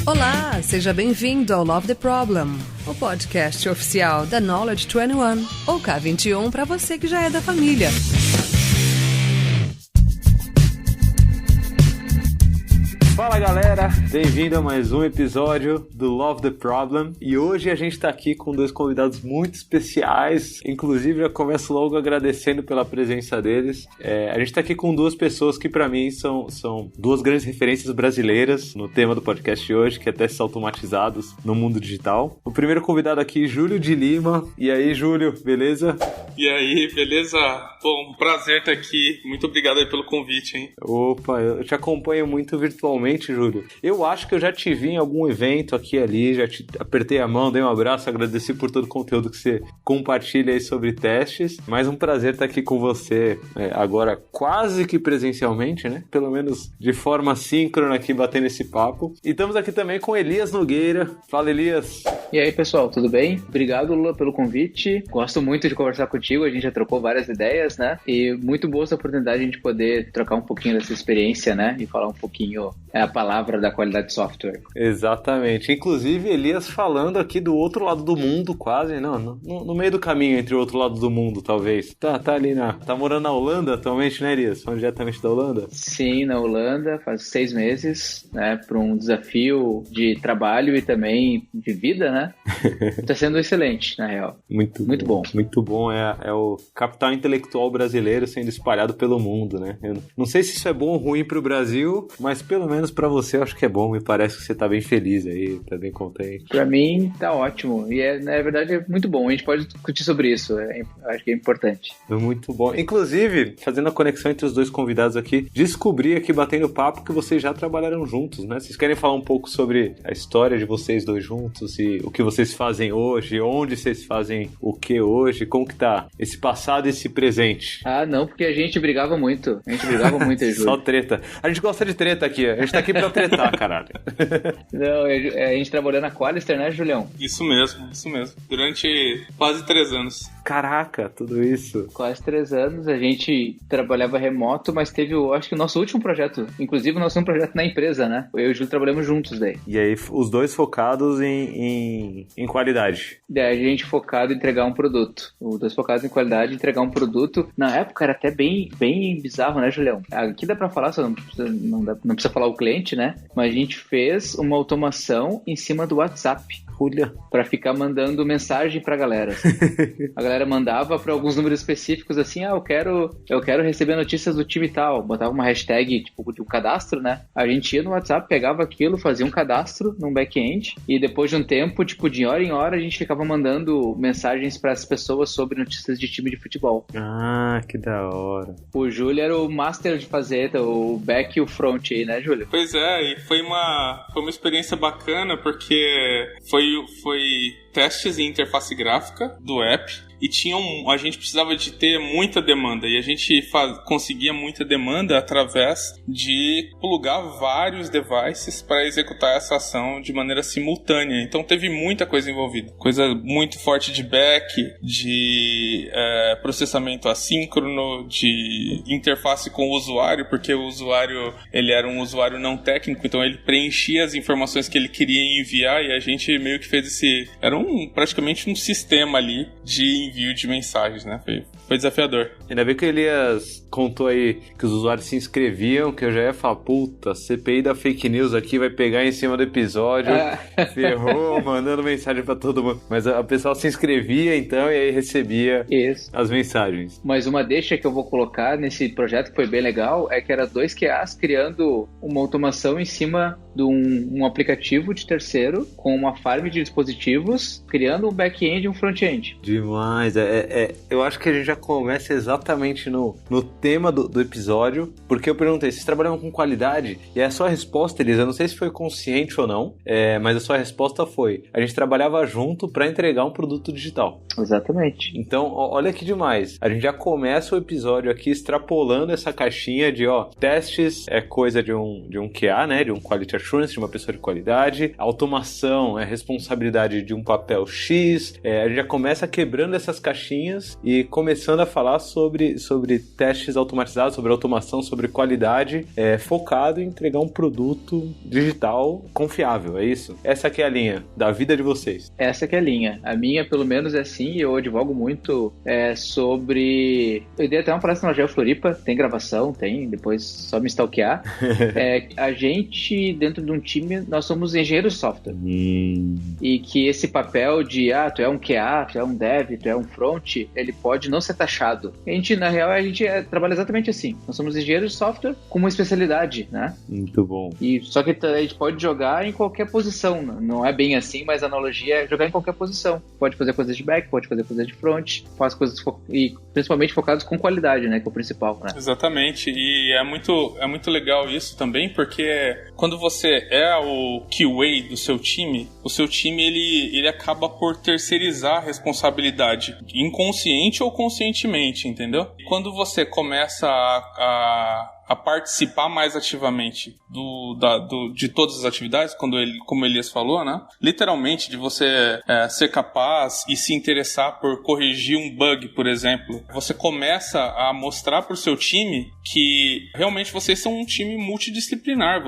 Olá, seja bem-vindo ao Love the Problem, o podcast oficial da Knowledge 21, ou K21 para você que já é da família. Fala galera, bem-vindo a mais um episódio do Love the Problem e hoje a gente tá aqui com dois convidados muito especiais, inclusive já começo logo agradecendo pela presença deles. A gente tá aqui com duas pessoas que pra mim são duas grandes referências brasileiras no tema do podcast de hoje, que é testes automatizados no mundo digital. O primeiro convidado aqui, Júlio de Lima. E aí, Júlio, beleza? E aí, beleza? Bom, prazer estar aqui, muito obrigado aí pelo convite, hein? Opa, eu te acompanho muito virtualmente, Júlio. Eu acho que eu já te vi em algum evento aqui e ali, já te apertei a mão, dei um abraço, agradeci por todo o conteúdo que você compartilha aí sobre testes. Mais um prazer estar aqui com você agora quase que presencialmente, né? Pelo menos de forma síncrona aqui batendo esse papo. E estamos aqui também com Elias Nogueira. Fala, Elias. E aí, pessoal, tudo bem? Obrigado, Lula, pelo convite. Gosto muito de conversar contigo, a gente já trocou várias ideias, né? E muito boa essa oportunidade de a gente poder trocar um pouquinho dessa experiência, né? E falar um pouquinho a palavra da qualidade de software. Exatamente. Inclusive, Elias falando aqui do outro lado do mundo, quase, não, no meio do caminho entre o outro lado do mundo, talvez. Tá ali tá morando na Holanda atualmente, né, Elias? Falando diretamente da Holanda? Sim, na Holanda, faz 6 meses, né? Para um desafio de trabalho e também de vida, né? Tá sendo excelente, na real. Muito bom. Muito bom. É o capital intelectual brasileiro sendo espalhado pelo mundo, né? Eu não sei se isso é bom ou ruim pro Brasil, mas pelo menos pra você eu acho que é bom. Me parece que você tá bem feliz aí, tá bem contente. Pra mim, tá ótimo. E na verdade é muito bom. A gente pode discutir sobre isso. Acho que é importante. Muito bom. Inclusive, fazendo a conexão entre os dois convidados aqui, descobri aqui batendo papo que vocês já trabalharam juntos, né? Vocês querem falar um pouco sobre a história de vocês dois juntos e o que vocês fazem hoje, onde vocês fazem o que hoje, como que tá esse passado e esse presente? Ah, não, porque a gente brigava muito. Júlio. Só treta. A gente gosta de treta aqui. A gente tá aqui pra tretar, caralho. Não, a gente trabalhou na Qualister, né, Julião? Isso mesmo. Durante quase 3 anos. Caraca, tudo isso. Quase 3 anos, a gente trabalhava remoto, mas teve, acho que o nosso último projeto, inclusive o nosso último projeto na empresa, né? Eu e o Júlio trabalhamos juntos daí. E aí, os dois focados em qualidade. Daí a gente focado em entregar um produto. Os dois focados em qualidade, entregar um produto. Na época era até bem bizarro, né, Julião? Aqui dá pra falar, só não precisa falar o cliente, né? Mas a gente fez uma automação em cima do WhatsApp. Pra ficar mandando mensagem pra galera. A galera mandava pra alguns números específicos assim, eu quero receber notícias do time tal. Botava uma hashtag, tipo, de um cadastro, né? A gente ia no WhatsApp, pegava aquilo, fazia um cadastro num back-end e depois de um tempo, tipo, de hora em hora, a gente ficava mandando mensagens pras pessoas sobre notícias de time de futebol. Ah, que da hora. O Júlio era o master de fazer o back e o front aí, né, Júlio? Pois é, e foi uma experiência bacana porque foi testes em interface gráfica do app. E a gente precisava de ter muita demanda. E a gente conseguia muita demanda através de plugar vários devices para executar essa ação de maneira simultânea. Então teve muita coisa envolvida. Coisa muito forte de back, de processamento assíncrono, de interface com o usuário, porque o usuário ele era um usuário não técnico, então ele preenchia as informações que ele queria enviar e a gente meio que fez era praticamente um sistema ali de envio de mensagens, né? Foi desafiador. Ainda bem que o Elias contou aí que os usuários se inscreviam, que eu já ia falar, puta, CPI da fake news aqui vai pegar em cima do episódio, ferrou, mandando mensagem pra todo mundo. Mas a pessoa se inscrevia, então, e aí recebia as mensagens. Mas uma deixa que eu vou colocar nesse projeto que foi bem legal é que era 2 QAs criando uma automação em cima de um aplicativo de terceiro com uma farm de dispositivos, criando um back-end e um front-end. Demais. Eu acho que a gente já começa exatamente no tema do episódio, porque eu perguntei, vocês trabalham com qualidade? E a sua resposta, Elisa, eu não sei se foi consciente ou não, mas a sua resposta foi, a gente trabalhava junto para entregar um produto digital. Exatamente. Então, olha que demais. A gente já começa o episódio aqui extrapolando essa caixinha de, testes é coisa de um QA, né? De um Quality Assurance, de uma pessoa de qualidade. Automação é responsabilidade de um papel X. A gente já começa quebrando essas caixinhas e começando a falar sobre sobre testes automatizados, sobre automação, sobre qualidade, focado em entregar um produto digital confiável, é isso? Essa aqui é a linha da vida de vocês. Essa que é a linha. A minha, pelo menos, é assim, e eu advogo muito sobre... Eu dei até uma palestra na Geo Floripa, tem gravação, tem, depois só me stalkear. A gente, dentro de um time, nós somos engenheiros de software. E que esse papel de, tu é um QA, tu é um dev, tu é um front, ele pode não ser taxado. A gente, na real, trabalha exatamente assim. Nós somos engenheiros de software com uma especialidade, né? Muito bom. E só que a gente pode jogar em qualquer posição. Não é bem assim, mas a analogia é jogar em qualquer posição. Pode fazer coisas de back, pode fazer coisas de front, faz coisas e principalmente focados com qualidade, né? Que é o principal, né? Exatamente. E é muito legal isso também, porque quando você é o QA do seu time, o seu time ele acaba por terceirizar a responsabilidade, inconsciente ou conscientemente, entendeu? Quando você começa a participar mais ativamente de todas as atividades, como Elias falou, né? Literalmente, de você ser capaz e se interessar por corrigir um bug, por exemplo. Você começa a mostrar para o seu time que realmente vocês são um time multidisciplinar.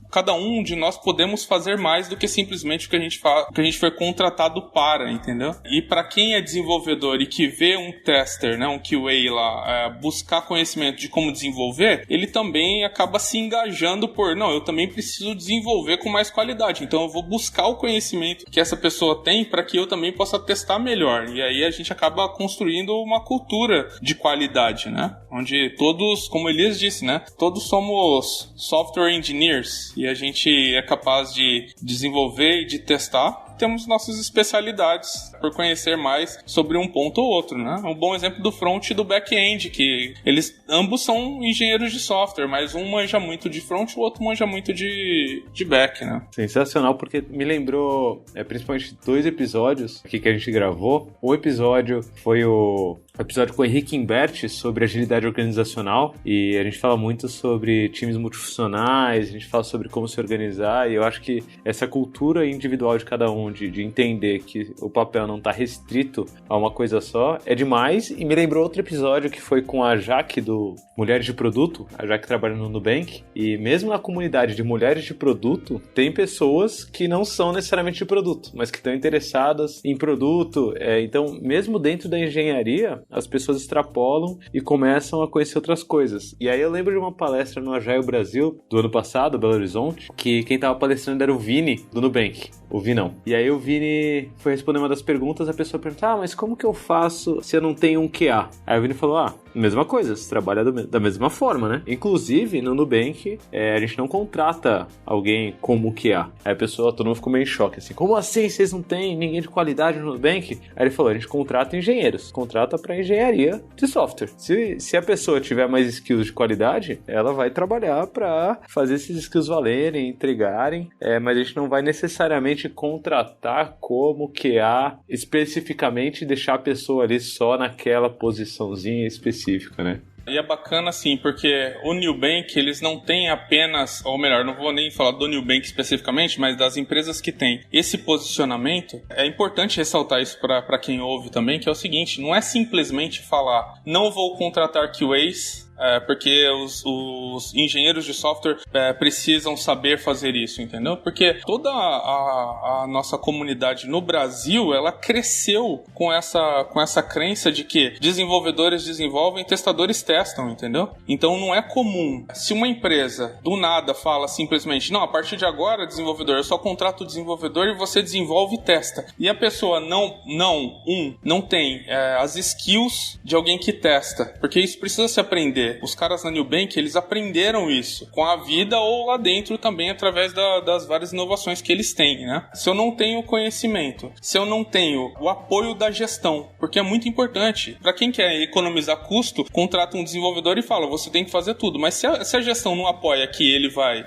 Cada um de nós podemos fazer mais do que simplesmente o que a gente foi contratado para, entendeu? E para quem é desenvolvedor e que vê um tester, né, um QA lá, buscar conhecimento de como desenvolver, ele também acaba se engajando eu também preciso desenvolver com mais qualidade, então eu vou buscar o conhecimento que essa pessoa tem para que eu também possa testar melhor. E aí a gente acaba construindo uma cultura de qualidade, né? Onde todos, como Elias disse, né? Todos somos software engineers e a gente é capaz de desenvolver e de testar. Temos nossas especialidades por conhecer mais sobre um ponto ou outro, né? Um bom exemplo do front e do back-end, que eles ambos são engenheiros de software, mas um manja muito de front e o outro manja muito de back, né? Sensacional, porque me lembrou principalmente 2 episódios aqui que a gente gravou. Um episódio foi o episódio com o Henrique Imbert sobre agilidade organizacional, e a gente fala muito sobre times multifuncionais, a gente fala sobre como se organizar, e eu acho que essa cultura individual de cada um, de entender que o papel não está restrito a uma coisa só, é demais. E me lembrou outro episódio que foi com a Jaque do Mulheres de Produto, a Jaque trabalha no Nubank, e mesmo na comunidade de mulheres de produto, tem pessoas que não são necessariamente de produto, mas que estão interessadas em produto. Então, mesmo dentro da engenharia, as pessoas extrapolam e começam a conhecer outras coisas. E aí eu lembro de uma palestra no Agile Brasil, do ano passado, Belo Horizonte, que quem estava palestrando era o Vini, do Nubank. O Vinão. E aí o Vini foi responder uma das perguntas, a pessoa perguntou, mas como que eu faço se eu não tenho um QA? Aí o Vini falou, mesma coisa, você trabalha da mesma forma, né? Inclusive, no Nubank, a gente não contrata alguém como QA. Aí todo mundo ficou meio em choque, assim, como assim vocês não têm ninguém de qualidade no Nubank? Aí ele falou, a gente contrata engenheiros, contrata para engenharia de software. Se a pessoa tiver mais skills de qualidade, ela vai trabalhar para fazer esses skills valerem, entregarem, mas a gente não vai necessariamente contratar como QA especificamente e deixar a pessoa ali só naquela posiçãozinha específica, né? E é bacana assim, porque o Nubank, eles não têm apenas, ou melhor, não vou nem falar do Nubank especificamente, mas das empresas que têm esse posicionamento. É importante ressaltar isso para quem ouve também, que é o seguinte, não é simplesmente falar, não vou contratar QAs, porque os engenheiros de software precisam saber fazer isso, entendeu? Porque toda a nossa comunidade no Brasil, ela cresceu com essa crença de que desenvolvedores desenvolvem, testadores testam, entendeu? Então não é comum. Se uma empresa do nada fala simplesmente, não, a partir de agora, desenvolvedor, eu só contrato o desenvolvedor e você desenvolve e testa. E a pessoa não tem as skills de alguém que testa, porque isso precisa se aprender. Os caras na Nubank, eles aprenderam isso com a vida ou lá dentro também através das várias inovações que eles têm, né? Se eu não tenho conhecimento, se eu não tenho o apoio da gestão, porque é muito importante. Para quem quer economizar custo, contrata um desenvolvedor e fala, você tem que fazer tudo. Mas se a gestão não apoia que ele vai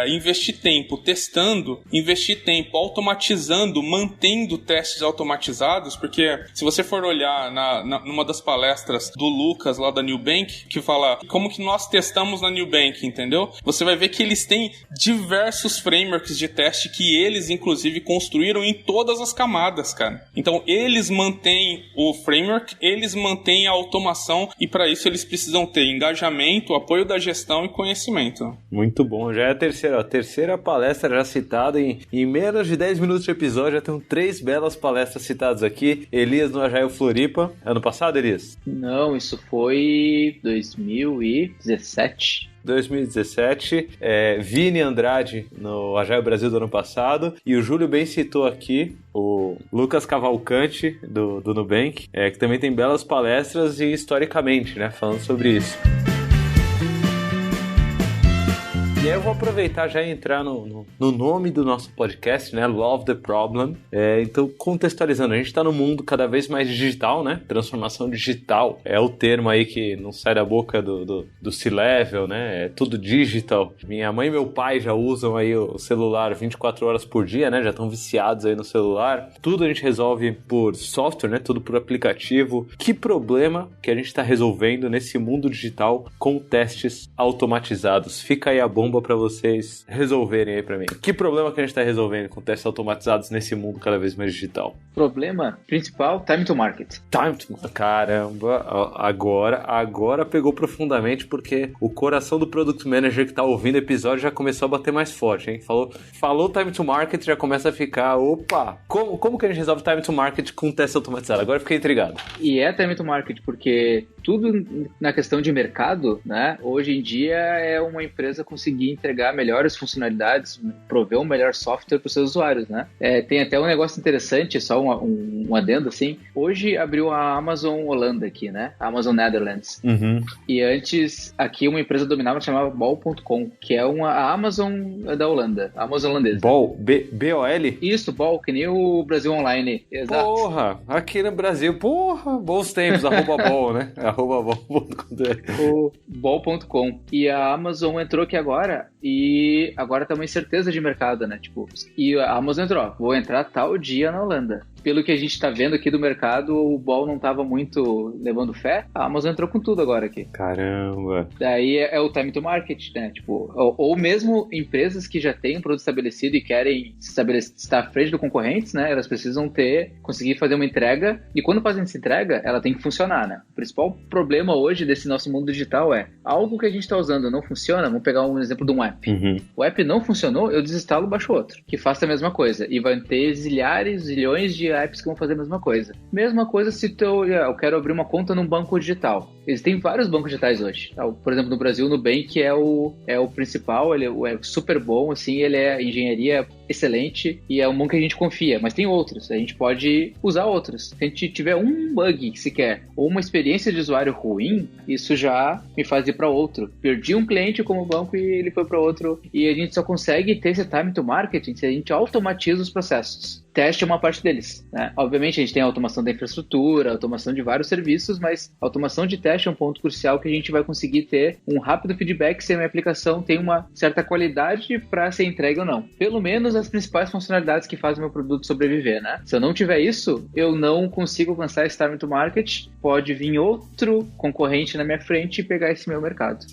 investir tempo testando, investir tempo automatizando, mantendo testes automatizados, porque se você for olhar numa das palestras do Lucas lá da Nubank, que fala fala como que nós testamos na Nubank, entendeu? Você vai ver que eles têm diversos frameworks de teste que eles, inclusive, construíram em todas as camadas, cara. Então, eles mantêm o framework, eles mantêm a automação e para isso eles precisam ter engajamento, apoio da gestão e conhecimento. Muito bom. Já é a terceira palestra já citada em menos de 10 minutos de episódio. Já tem 3 belas palestras citadas aqui. Elias no Agile Floripa. Ano passado, Elias? Não, isso foi 2017. 2017, Vini Andrade no Agile Brasil do ano passado, e o Júlio bem citou aqui o Lucas Cavalcante do Nubank, que também tem belas palestras e historicamente, né, falando sobre isso. E aí eu vou aproveitar já e entrar no nome do nosso podcast, né? Love the Problem. Então, contextualizando, a gente está num mundo cada vez mais digital, né? Transformação digital é o termo aí que não sai da boca do C-Level, né? É tudo digital. Minha mãe e meu pai já usam aí o celular 24 horas por dia, né? Já estão viciados aí no celular. Tudo a gente resolve por software, né? Tudo por aplicativo. Que problema que a gente está resolvendo nesse mundo digital com testes automatizados? Fica aí a bomba para vocês resolverem aí para mim. Que problema que a gente está resolvendo com testes automatizados nesse mundo cada vez mais digital? Problema principal, time to market. Caramba, agora pegou profundamente, porque o coração do Product Manager que tá ouvindo o episódio já começou a bater mais forte, hein? Falou time to market, já começa a ficar, opa, como que a gente resolve time to market com teste automatizado? Agora eu fiquei intrigado. E é time to market, porque tudo na questão de mercado, né? Hoje em dia é uma empresa conseguir entregar melhores funcionalidades, prover um melhor software para os seus usuários, né? Tem até um negócio interessante, só um adendo assim. Hoje abriu a Amazon Holanda aqui, né? A Amazon Netherlands. Uhum. E antes, aqui uma empresa dominava, chamava Bol.com, que é a Amazon da Holanda, a Amazon holandesa. Bol? B-O-L? Isso, Bol, que nem o Brasil Online. Exato. Porra, aqui no Brasil, bons tempos, @Bol, né? @Bol.com. O Bol.com. E a Amazon entrou aqui agora, e agora tá uma incerteza de mercado, né? Tipo, e a Amazon entrou, vou entrar tal dia na Holanda. Pelo que a gente tá vendo aqui do mercado, o Bol não tava muito levando fé, a Amazon entrou com tudo agora aqui. Caramba! Daí é o time to market, né? Tipo, ou mesmo empresas que já têm um produto estabelecido e querem estar à frente do concorrentes, né? Elas precisam conseguir fazer uma entrega, e quando fazem essa entrega, ela tem que funcionar, né? O principal problema hoje desse nosso mundo digital é algo que a gente tá usando não funciona. Vamos pegar um exemplo de um app. Uhum. O app não funcionou, eu desinstalo e baixo outro, que faça a mesma coisa. E vai ter zilhões de apps que vão fazer a mesma coisa. Mesma coisa se eu quero abrir uma conta num banco digital. Existem vários bancos digitais hoje. Por exemplo, no Brasil, o Nubank é o principal, ele é super bom, assim, ele é engenharia excelente e é um banco que a gente confia, mas tem outros, a gente pode usar outros. Se a gente tiver um bug sequer ou uma experiência de usuário ruim, isso já me faz ir para outro. Perdi um cliente como banco e ele foi para outro, e a gente só consegue ter esse time to marketing se a gente automatiza os processos. Teste é uma parte deles, né? Obviamente a gente tem a automação da infraestrutura, a automação de vários serviços, mas a automação de teste é um ponto crucial que a gente vai conseguir ter um rápido feedback se a minha aplicação tem uma certa qualidade para ser entregue ou não. Pelo menos as principais funcionalidades que fazem o meu produto sobreviver, né? Se eu não tiver isso, eu não consigo alcançar esse time to market, pode vir outro concorrente na minha frente e pegar esse meu mercado.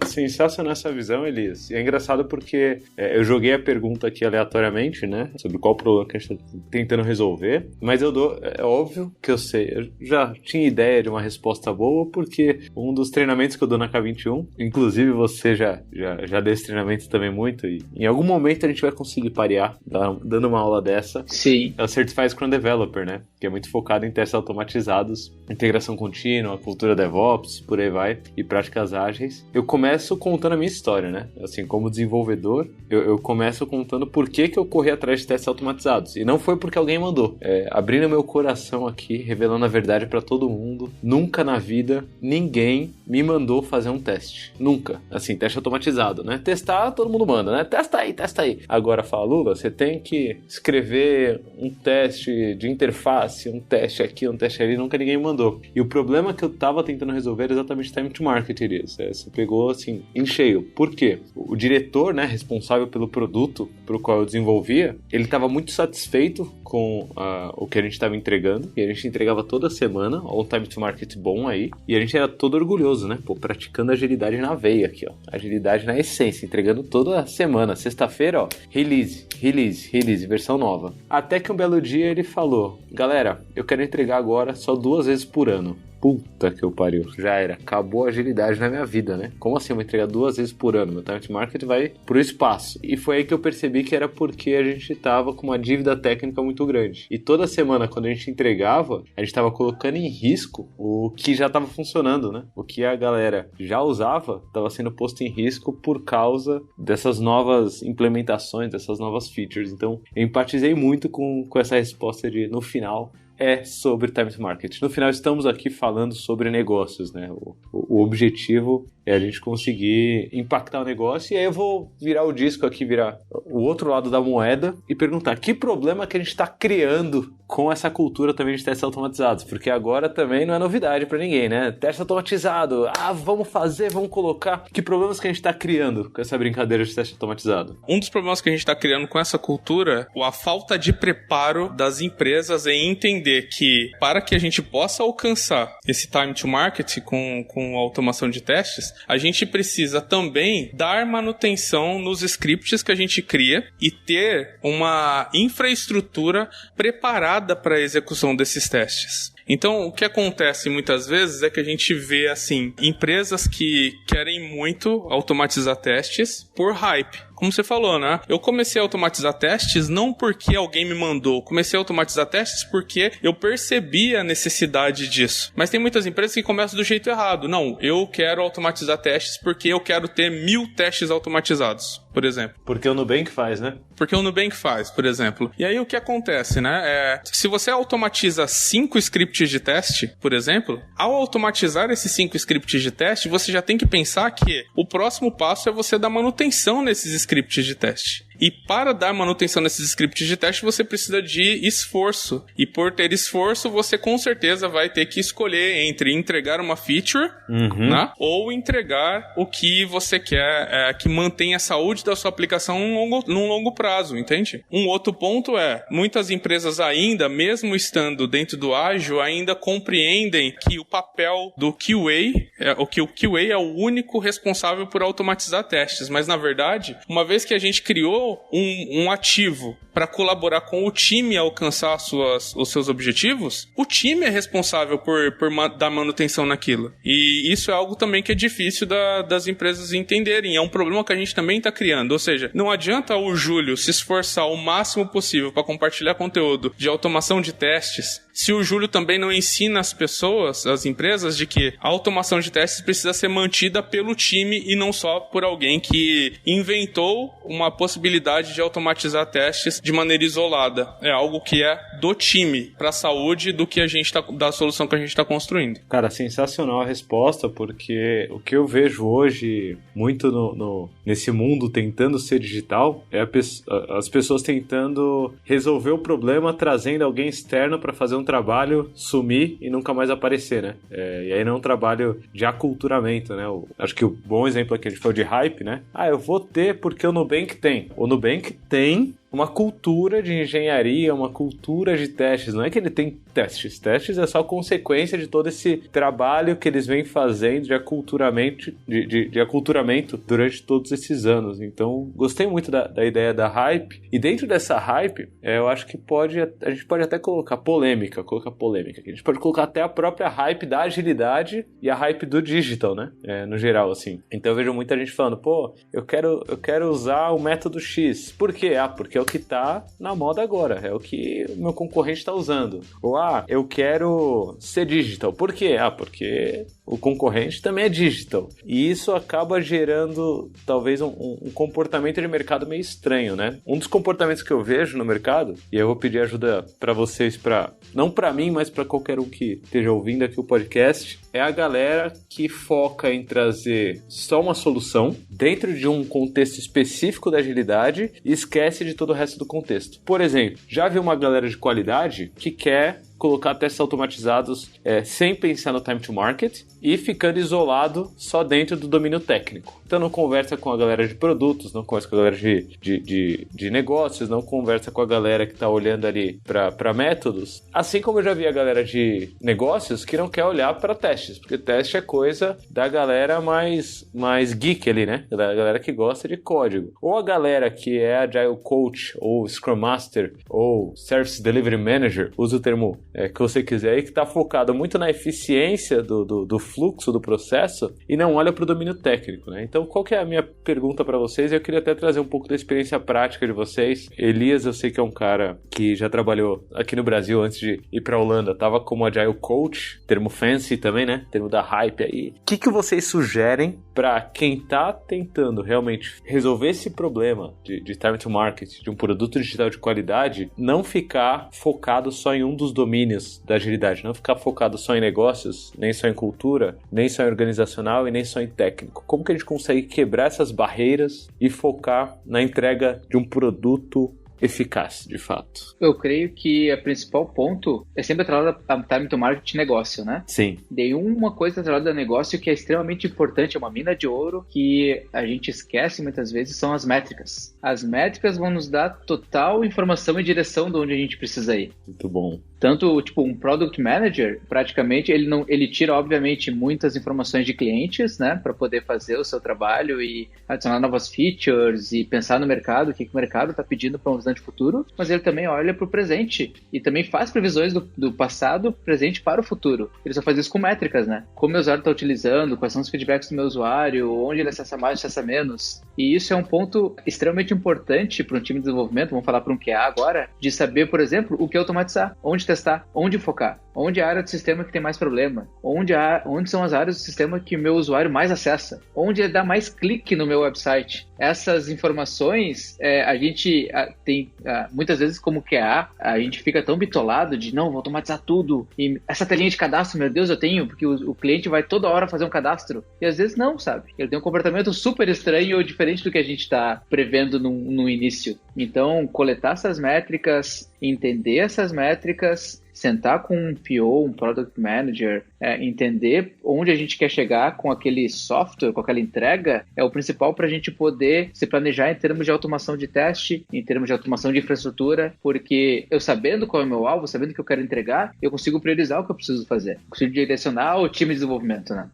Sensacional essa visão, Elias. E é engraçado porque eu joguei a pergunta aqui aleatoriamente, né? Sobre qual problema que a gente está tentando resolver, mas é óbvio que eu sei, eu já tinha ideia de uma resposta boa, porque um dos treinamentos que eu dou na K21, inclusive você já deu esse treinamento também muito, e em algum momento a gente vai conseguir parear dando uma aula dessa. Sim. É o Certified Scrum Developer, né? Que é muito focado em testes automatizados, integração contínua, cultura DevOps, por aí vai, e práticas ágeis. Eu começo contando a minha história, né? Assim, como desenvolvedor, eu começo contando por que eu corri atrás de testes automatizados. E não foi porque alguém mandou. Abrindo meu coração aqui, revelando a verdade pra todo mundo, nunca na vida ninguém me mandou fazer um teste. Nunca. Assim, teste automatizado, né? Testar, todo mundo manda, né? Testa aí. Agora fala, Lula, você tem que escrever um teste de interface, um teste aqui, um teste ali, nunca ninguém mandou. E o problema que eu tava tentando resolver era exatamente time to market, Elias. Você pegou, assim, em cheio. Por quê? O diretor, né, responsável pelo produto pro qual eu desenvolvia, ele tava muito satisfeito com o que a gente estava entregando, e a gente entregava toda semana, um time to market bom aí, e a gente gente era todo orgulhoso, né? Pô, praticando agilidade na veia aqui, ó. Agilidade na essência, entregando toda semana. Sexta-feira, ó, release, versão nova. Até que um belo dia ele falou, galera, eu quero entregar agora só 2 vezes por ano. Puta que eu pariu, já era, acabou a agilidade na minha vida, né? Como assim eu vou entregar 2 vezes por ano? Meu time to market vai pro espaço. E foi aí que eu percebi que era porque a gente tava com uma dívida técnica muito grande. E toda semana, quando a gente entregava, a gente tava colocando em risco o que já tava funcionando, né? O que a galera já usava, tava sendo posto em risco por causa dessas novas implementações, dessas novas features. Então, eu empatizei muito com essa resposta de, no final, é sobre time to market. No final, estamos aqui falando sobre negócios, né? O objetivo é a gente conseguir impactar o negócio. E aí eu vou virar o disco aqui, virar o outro lado da moeda e perguntar que problema que a gente está criando com essa cultura também de testes automatizados. Porque agora também não é novidade para ninguém, né? Teste automatizado, vamos fazer, vamos colocar. Que problemas que a gente está criando com essa brincadeira de teste automatizado? Um dos problemas que a gente está criando com essa cultura é a falta de preparo das empresas em entender que para que a gente possa alcançar esse time to market com a automação de testes, a gente precisa também dar manutenção nos scripts que a gente cria e ter uma infraestrutura preparada para a execução desses testes. Então, o que acontece muitas vezes é que a gente vê, assim, empresas que querem muito automatizar testes por hype. Como você falou, né? Eu comecei a automatizar testes não porque alguém me mandou. Comecei a automatizar testes porque eu percebi a necessidade disso. Mas tem muitas empresas que começam do jeito errado. Não, eu quero automatizar testes porque eu quero ter 1000 testes automatizados, por exemplo. Porque o Nubank faz, né? Porque o Nubank faz, por exemplo. E aí o que acontece, né? Se você automatiza 5 scripts de teste, por exemplo, ao automatizar esses 5 scripts de teste, você já tem que pensar que o próximo passo é você dar manutenção nesses scripts de teste. E para dar manutenção nesses scripts de teste, você precisa de esforço. E por ter esforço, você com certeza vai ter que escolher entre entregar uma feature, né, ou entregar o que você quer que mantenha a saúde da sua aplicação num longo prazo, entende? Um outro ponto é, muitas empresas ainda, mesmo estando dentro do ágil, ainda compreendem que o papel do QA, o QA é o único responsável por automatizar testes. Mas, na verdade, uma vez que a gente criou um ativo para colaborar com o time a alcançar os seus objetivos, o time é responsável por dar manutenção naquilo. E isso é algo também que é difícil das empresas entenderem. É um problema que a gente também está criando. Ou seja, não adianta o Júlio se esforçar o máximo possível para compartilhar conteúdo de automação de testes, se o Júlio também não ensina as pessoas, as empresas, de que a automação de testes precisa ser mantida pelo time e não só por alguém que inventou uma possibilidade de automatizar testes de maneira isolada. É algo que é do time, para a saúde da solução que a gente está construindo. Cara, sensacional a resposta, porque o que eu vejo hoje muito nesse mundo tentando ser digital é as pessoas tentando resolver o problema trazendo alguém externo para fazer um trabalho, sumir e nunca mais aparecer, né? E aí não é um trabalho de aculturamento, né? Acho que o bom exemplo aqui a gente falou de hype, né? Eu vou ter porque o Nubank tem. O Nubank tem uma cultura de engenharia, uma cultura de testes. Não é que ele tem testes. Testes é só consequência de todo esse trabalho que eles vêm fazendo de aculturamento, de aculturamento durante todos esses anos. Então, gostei muito da ideia da hype. E dentro dessa hype, eu acho que a gente pode até colocar polêmica. A gente pode colocar até a própria hype da agilidade e a hype do digital, né? No geral, assim. Então, eu vejo muita gente falando, eu quero usar o método X. Por quê? Porque é o que tá na moda agora, é o que o meu concorrente está usando. Ou, eu quero ser digital. Por quê? Porque o concorrente também é digital. E isso acaba gerando, talvez, um comportamento de mercado meio estranho, né? Um dos comportamentos que eu vejo no mercado, e eu vou pedir ajuda para vocês, não para mim, mas para qualquer um que esteja ouvindo aqui o podcast, é a galera que foca em trazer só uma solução dentro de um contexto específico da agilidade e esquece de todo o resto do contexto. Por exemplo, já vi uma galera de qualidade que quer colocar testes automatizados sem pensar no time to market e ficando isolado só dentro do domínio técnico. Então não conversa com a galera de produtos, não conversa com a galera de negócios, não conversa com a galera que está olhando ali para métodos. Assim como eu já vi a galera de negócios que não quer olhar para testes, porque teste é coisa da galera mais geek ali, né? Da galera que gosta de código. Ou a galera que é Agile Coach, ou Scrum Master, ou Service Delivery Manager, usa o termo que você quiser aí, que está focado muito na eficiência do fluxo do processo e não olha para o domínio técnico, né? Então, qual que é a minha pergunta para vocês? Eu queria até trazer um pouco da experiência prática de vocês. Elias, eu sei que é um cara que já trabalhou aqui no Brasil antes de ir para a Holanda, estava como Agile Coach, termo fancy também, né? Termo da hype aí. O que vocês sugerem para quem está tentando realmente resolver esse problema de time to market, de um produto digital de qualidade, não ficar focado só em um dos domínios da agilidade, não ficar focado só em negócios, nem só em cultura, nem só em organizacional e nem só em técnico? Como que a gente consegue quebrar essas barreiras e focar na entrega de um produto eficaz, de fato? Eu creio que o principal ponto é sempre atrelado a time to market negócio, né? Sim. Daí uma coisa atrelada ao negócio que é extremamente importante, é uma mina de ouro que a gente esquece muitas vezes, são as métricas. As métricas vão nos dar total informação e direção de onde a gente precisa ir. Muito bom. Tanto, tipo, um Product Manager, praticamente, ele tira, obviamente, muitas informações de clientes, né, para poder fazer o seu trabalho e adicionar novas features e pensar no mercado, o que o mercado está pedindo para um visão de futuro, mas ele também olha para o presente e também faz previsões do passado, presente para o futuro. Ele só faz isso com métricas, né? Como o meu usuário está utilizando, quais são os feedbacks do meu usuário, onde ele acessa mais, acessa menos. E isso é um ponto extremamente importante para um time de desenvolvimento, vamos falar para um QA agora, de saber, por exemplo, o que automatizar, onde testar, onde focar, onde é a área do sistema que tem mais problema, onde são as áreas do sistema que o meu usuário mais acessa, onde ele dá mais clique no meu website. Essas informações, a gente tem, muitas vezes como QA, a gente fica tão bitolado de, não, vou automatizar tudo, e essa telinha de cadastro, meu Deus, eu tenho, porque o cliente vai toda hora fazer um cadastro, e às vezes não, sabe? Ele tem um comportamento super estranho ou diferente do que a gente está prevendo no início. Então, coletar essas métricas, entender essas métricas, sentar com um PO, um Product Manager, entender onde a gente quer chegar com aquele software, com aquela entrega, é o principal para a gente poder se planejar em termos de automação de teste, em termos de automação de infraestrutura, porque eu sabendo qual é o meu alvo, sabendo o que eu quero entregar, eu consigo priorizar o que eu preciso fazer. Eu consigo direcionar o time de desenvolvimento, né?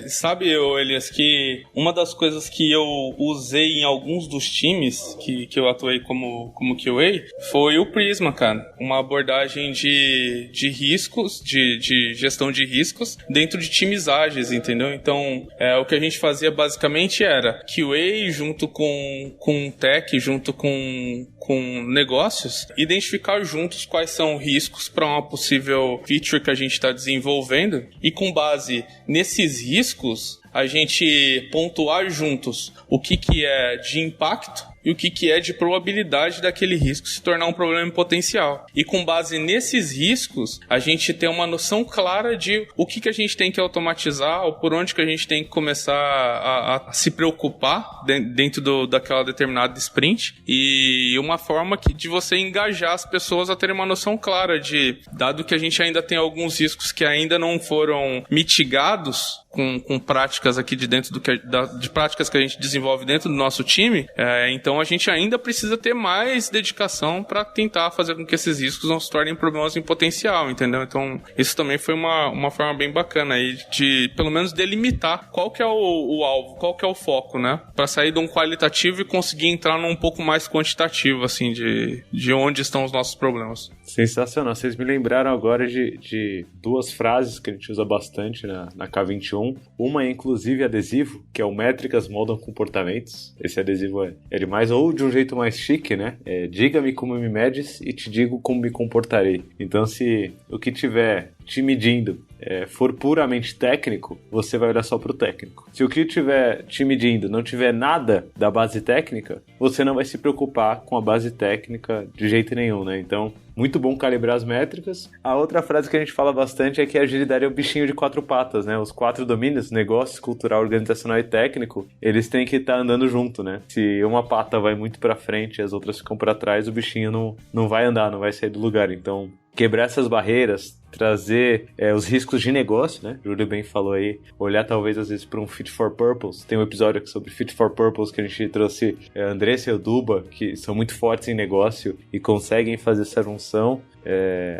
Sabe, Elias, que uma das coisas que eu usei em alguns dos times que eu atuei como QA foi o Prisma, cara. Uma abordagem de riscos, de gestão de riscos dentro de times ágeis, entendeu? Então, o que a gente fazia basicamente era QA junto com tech, junto com negócios, identificar juntos quais são riscos para uma possível feature que a gente está desenvolvendo e com base nesses riscos, a gente pontuar juntos o que é de impacto e o que é de probabilidade daquele risco se tornar um problema potencial. E com base nesses riscos, a gente tem uma noção clara de o que a gente tem que automatizar ou por onde que a gente tem que começar a se preocupar dentro daquela determinada sprint, e uma forma de você engajar as pessoas a terem uma noção clara de, dado que a gente ainda tem alguns riscos que ainda não foram mitigados com práticas aqui de dentro de práticas que a gente desenvolve dentro do nosso time, então a gente ainda precisa ter mais dedicação para tentar fazer com que esses riscos não se tornem problemas em potencial, entendeu? Então isso também foi uma forma bem bacana aí de pelo menos delimitar qual que é o alvo, qual que é o foco, né? Para sair de um qualitativo e conseguir entrar num pouco mais quantitativo, assim, de onde estão os nossos problemas. Sensacional. Vocês me lembraram agora de duas frases que a gente usa bastante na K21. Uma é inclusive adesivo, que é o Métricas Moldam Comportamentos. Esse adesivo é demais, ou de um jeito mais chique, né? Diga-me como me medes e te digo como me comportarei. Então, se o que tiver te medindo for puramente técnico, você vai olhar só para o técnico. Se o que tiver te medindo não tiver nada da base técnica, você não vai se preocupar com a base técnica de jeito nenhum, né? Então, muito bom calibrar as métricas. A outra frase que a gente fala bastante é que a agilidade é um bichinho de 4 patas, né? Os 4 domínios, negócios, cultural, organizacional e técnico, eles têm que estar andando junto, né? Se uma pata vai muito para frente e as outras ficam para trás, o bichinho não vai andar, não vai sair do lugar. Então, quebrar essas barreiras, trazer os riscos de negócio, né? O Júlio bem falou aí, olhar talvez às vezes para um fit for purpose. Tem um episódio aqui sobre fit for purpose que a gente trouxe a Andressa e o Duba, que são muito fortes em negócio e conseguem fazer essa junção.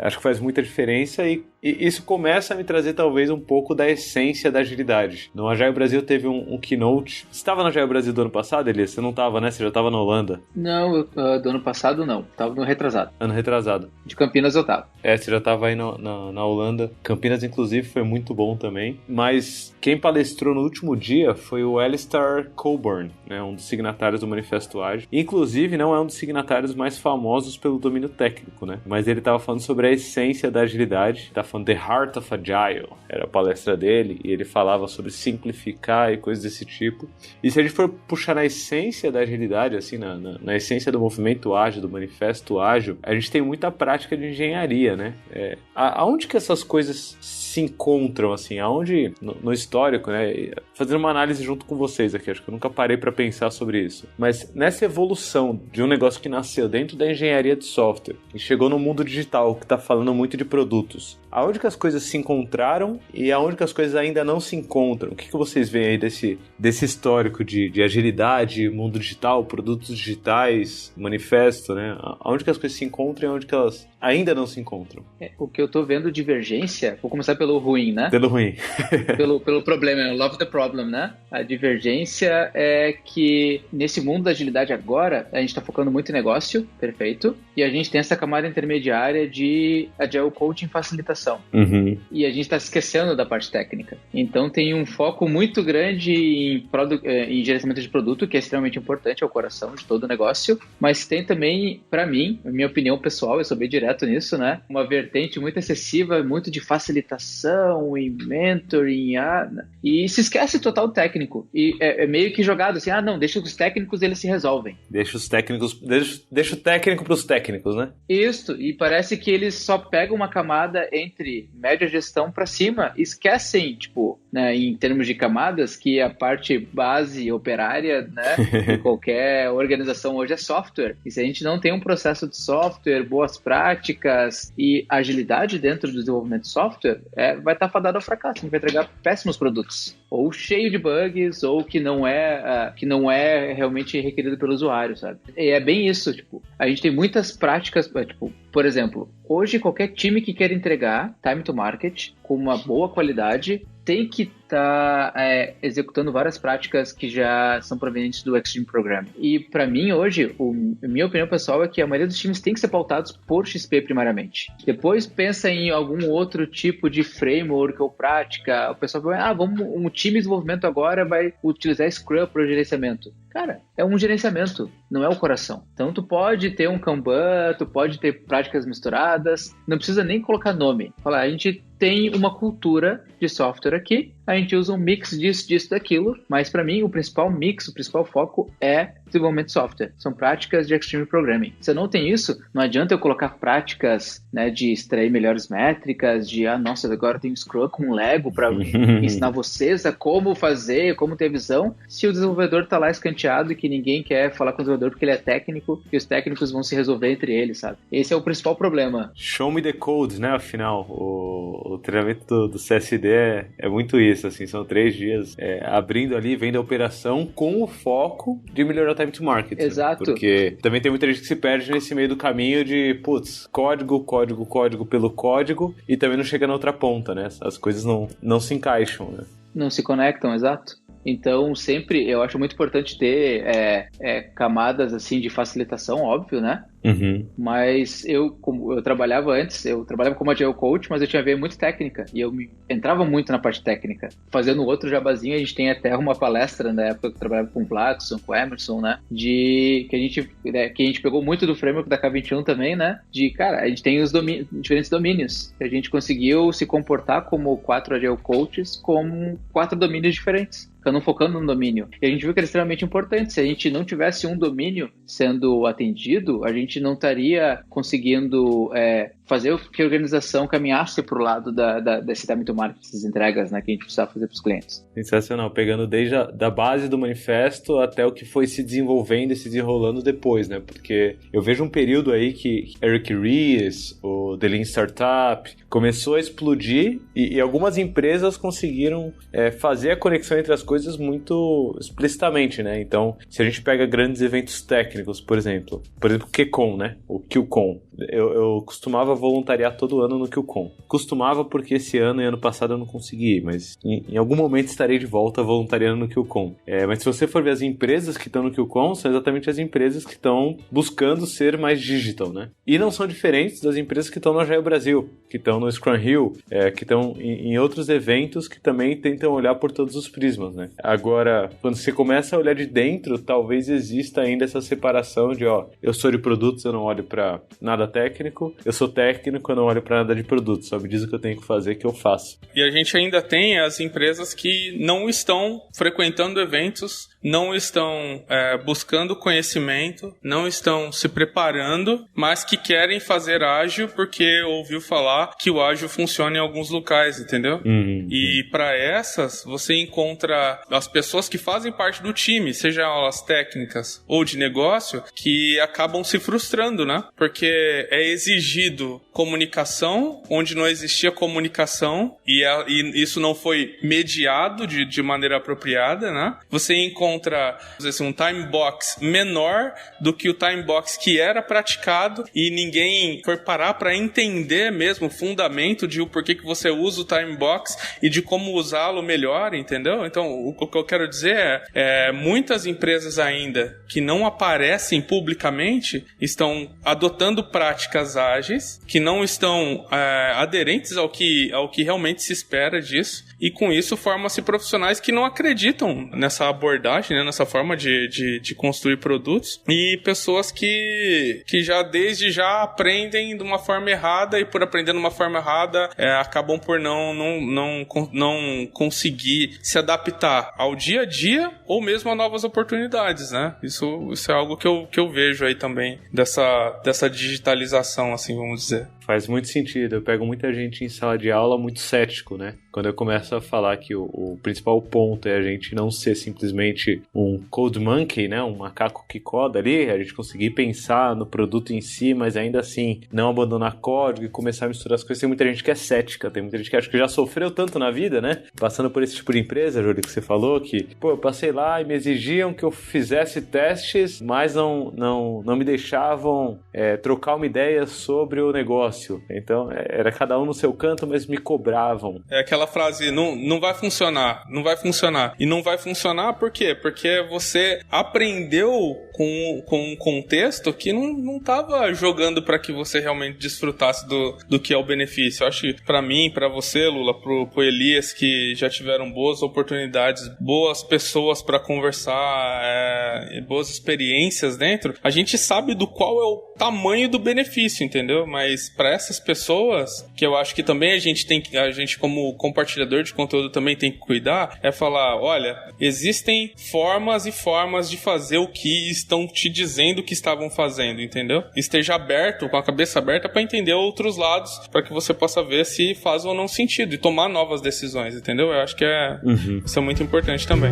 Acho que faz muita diferença e isso começa a me trazer talvez um pouco da essência da agilidade. No Agile Brasil teve um keynote. Você estava no Agile Brasil do ano passado, Elias? Você não estava, né? Você já estava na Holanda? Não, do ano passado não. Estava no retrasado. Ano retrasado. De Campinas eu estava. Você já estava aí na Holanda. Campinas, inclusive, foi muito bom também. Mas quem palestrou no último dia foi o Alistair Cockburn, né? Um dos signatários do Manifesto Ágil. Inclusive, não é um dos signatários mais famosos pelo domínio técnico, né? Mas ele estava falando sobre a essência da agilidade. Tá falando The Heart of Agile. Era a palestra dele. E ele falava sobre simplificar e coisas desse tipo. E se a gente for puxar na essência da agilidade, assim, na essência do movimento ágil, do manifesto ágil, a gente tem muita prática de engenharia, né? Aonde que essas coisas se encontram, assim? Aonde, no histórico, né? Fazendo uma análise junto com vocês aqui, acho que eu nunca parei para pensar sobre isso. Mas nessa evolução de um negócio que nasceu dentro da engenharia de software e chegou no mundo digital, que está falando muito de produtos, aonde que as coisas se encontraram e aonde que as coisas ainda não se encontram? O que vocês veem aí desse histórico de agilidade, mundo digital, produtos digitais, manifesto, né? Aonde que as coisas se encontram e aonde que elas ainda não se encontram? O que eu tô vendo divergência, vou começar pelo ruim, né? Pelo ruim. pelo problema, love the problem, né? A divergência é que nesse mundo da agilidade agora, a gente tá focando muito em negócio, perfeito, e a gente tem essa camada intermediária de Agile Coaching facilitação. Uhum. E a gente está se esquecendo da parte técnica. Então tem um foco muito grande em gerenciamento de produto, que é extremamente importante, é o coração de todo o negócio, mas tem também, para mim, a minha opinião pessoal, eu sou bem direto nisso, né? Uma vertente muito excessiva, muito de facilitação e mentoring, e se esquece total o técnico. E é meio que jogado assim, não, deixa os técnicos, eles se resolvem. Deixa o técnico para os técnicos, né? Isso, e parece que eles só pegam uma camada entre média gestão para cima, esquecem, tipo, né, em termos de camadas, que a parte base operária, né, de qualquer organização hoje é software. E se a gente não tem um processo de software, boas práticas e agilidade dentro do desenvolvimento de software, vai estar fadado ao fracasso, a gente vai entregar péssimos produtos, ou cheio de bugs, ou que não é realmente requerido pelo usuário, sabe? E é bem isso, tipo, a gente tem muitas práticas, tipo, por exemplo, hoje qualquer time que quer entregar time to market com uma boa qualidade tem que estar executando várias práticas que já são provenientes do Extreme Program. E para mim hoje, a minha opinião pessoal é que a maioria dos times tem que ser pautados por XP primariamente. Depois pensa em algum outro tipo de framework ou prática. O pessoal vai, um time de desenvolvimento agora vai utilizar Scrum para o gerenciamento. Cara, é um gerenciamento, não é o coração. Então tu pode ter um Kanban, tu pode ter práticas misturadas, não precisa nem colocar nome. Falar, a gente tem uma cultura de software aqui, a gente usa um mix disso, daquilo, mas para mim o principal mix, o principal foco é desenvolvimento de software. São práticas de Extreme Programming. Se eu não tenho isso, não adianta eu colocar práticas, né, de extrair melhores métricas, de, nossa, agora eu tenho Scrum com Lego para ensinar vocês a como fazer, como ter visão, se o desenvolvedor está lá escanteado e que ninguém quer falar com o desenvolvedor porque ele é técnico e os técnicos vão se resolver entre eles, sabe? Esse é o principal problema. Show me the code, né, afinal. O treinamento do CSD é muito isso, assim, são 3 dias abrindo ali, vendo a operação com o foco de melhorar o time to market. Exato. Né? Porque também tem muita gente que se perde nesse meio do caminho de, código pelo código e também não chega na outra ponta, né? As coisas não se encaixam, né? Não se conectam, exato. Então, sempre, eu acho muito importante ter camadas, assim, de facilitação, óbvio, né? Uhum. Mas como eu trabalhava como Agile Coach, mas eu tinha a ver muito técnica, e eu entrava muito na parte técnica. Fazendo outro jabazinho, a gente tem até uma palestra na época que eu trabalhava com o Platson, com o Emerson, né? Que a gente pegou muito do framework da K21 também, né? Cara, a gente tem os diferentes domínios. A gente conseguiu se comportar como 4 Agile Coaches com 4 domínios diferentes, não focando no domínio. E a gente viu que era extremamente importante. Se a gente não tivesse um domínio sendo atendido, a gente não estaria conseguindo fazer com que a organização caminhasse para o lado desse time to market, dessas entregas, né, que a gente precisava fazer para os clientes. Sensacional, pegando desde da base do manifesto até o que foi se desenvolvendo e se desenrolando depois, né? Porque eu vejo um período aí que Eric Ries, o The Lean Startup, começou a explodir e algumas empresas conseguiram fazer a conexão entre as coisas muito explicitamente, né? Então, se a gente pega grandes eventos técnicos, por exemplo o QCon, né? O QCon. Eu costumava voluntariar todo ano no QCon. Costumava porque esse ano e ano passado eu não consegui ir, mas em algum momento estarei de volta voluntariando no QCon. Mas se você for ver as empresas que estão no QCon, são exatamente as empresas que estão buscando ser mais digital, né? E não são diferentes das empresas que estão no Agile Brasil, que estão no Scrum Hill, que estão em outros eventos que também tentam olhar por todos os prismas, né? Agora, quando você começa a olhar de dentro, talvez exista ainda essa separação de, eu sou de produtos, eu não olho para nada técnico, eu sou técnico, eu não olho para nada de produtos, só me diz o que eu tenho que fazer, que eu faço. E a gente ainda tem as empresas que não estão frequentando eventos, não estão buscando conhecimento, não estão se preparando, mas que querem fazer ágil porque ouviu falar que o ágil funciona em alguns locais, entendeu? E para essas, você encontra as pessoas que fazem parte do time, seja elas técnicas ou de negócio, que acabam se frustrando, né? Porque é exigido comunicação onde não existia comunicação e isso não foi mediado de maneira apropriada, né? Você encontra um time box menor do que o time box que era praticado e ninguém foi parar para entender mesmo o fundamento de o porquê que você usa o time box e de como usá-lo melhor, entendeu? Então, o que eu quero dizer muitas empresas ainda que não aparecem publicamente estão adotando práticas ágeis que não estão aderentes ao que realmente se espera disso, e com isso formam-se profissionais que não acreditam nessa abordagem, né, nessa forma de construir produtos, e pessoas que desde já aprendem de uma forma errada, e por aprender de uma forma errada acabam por não conseguir se adaptar ao dia a dia ou mesmo a novas oportunidades, né? Isso é algo que eu vejo aí também dessa digitalização, assim, vamos dizer. Faz muito sentido. Eu pego muita gente em sala de aula muito cético, né? Quando eu começo a falar que o principal ponto é a gente não ser simplesmente um code monkey, né? Um macaco que coda ali, a gente conseguir pensar no produto em si, mas ainda assim não abandonar código e começar a misturar as coisas. Tem muita gente que é cética, tem muita gente que acho que já sofreu tanto na vida, né? Passando por esse tipo de empresa, Júlio, que você falou, que, eu passei lá e me exigiam que eu fizesse testes, mas não me deixavam trocar uma ideia sobre o negócio. Então, era cada um no seu canto, mas me cobravam. É aquela frase, não vai funcionar, não vai funcionar. E não vai funcionar por quê? Porque você aprendeu com um contexto que não estava jogando para que você realmente desfrutasse do que é o benefício. Eu acho que para mim, para você, Lula, pro Elias, que já tiveram boas oportunidades, boas pessoas para conversar, boas experiências dentro, a gente sabe do qual é o tamanho do benefício, entendeu? Mas para essas pessoas, que eu acho que também a gente como compartilhador de conteúdo também tem que cuidar, é falar, olha, existem formas e formas de fazer o que estão te dizendo que estavam fazendo, entendeu? Esteja aberto, com a cabeça aberta para entender outros lados, para que você possa ver se faz ou não sentido e tomar novas decisões, entendeu? Eu acho que isso é muito importante também.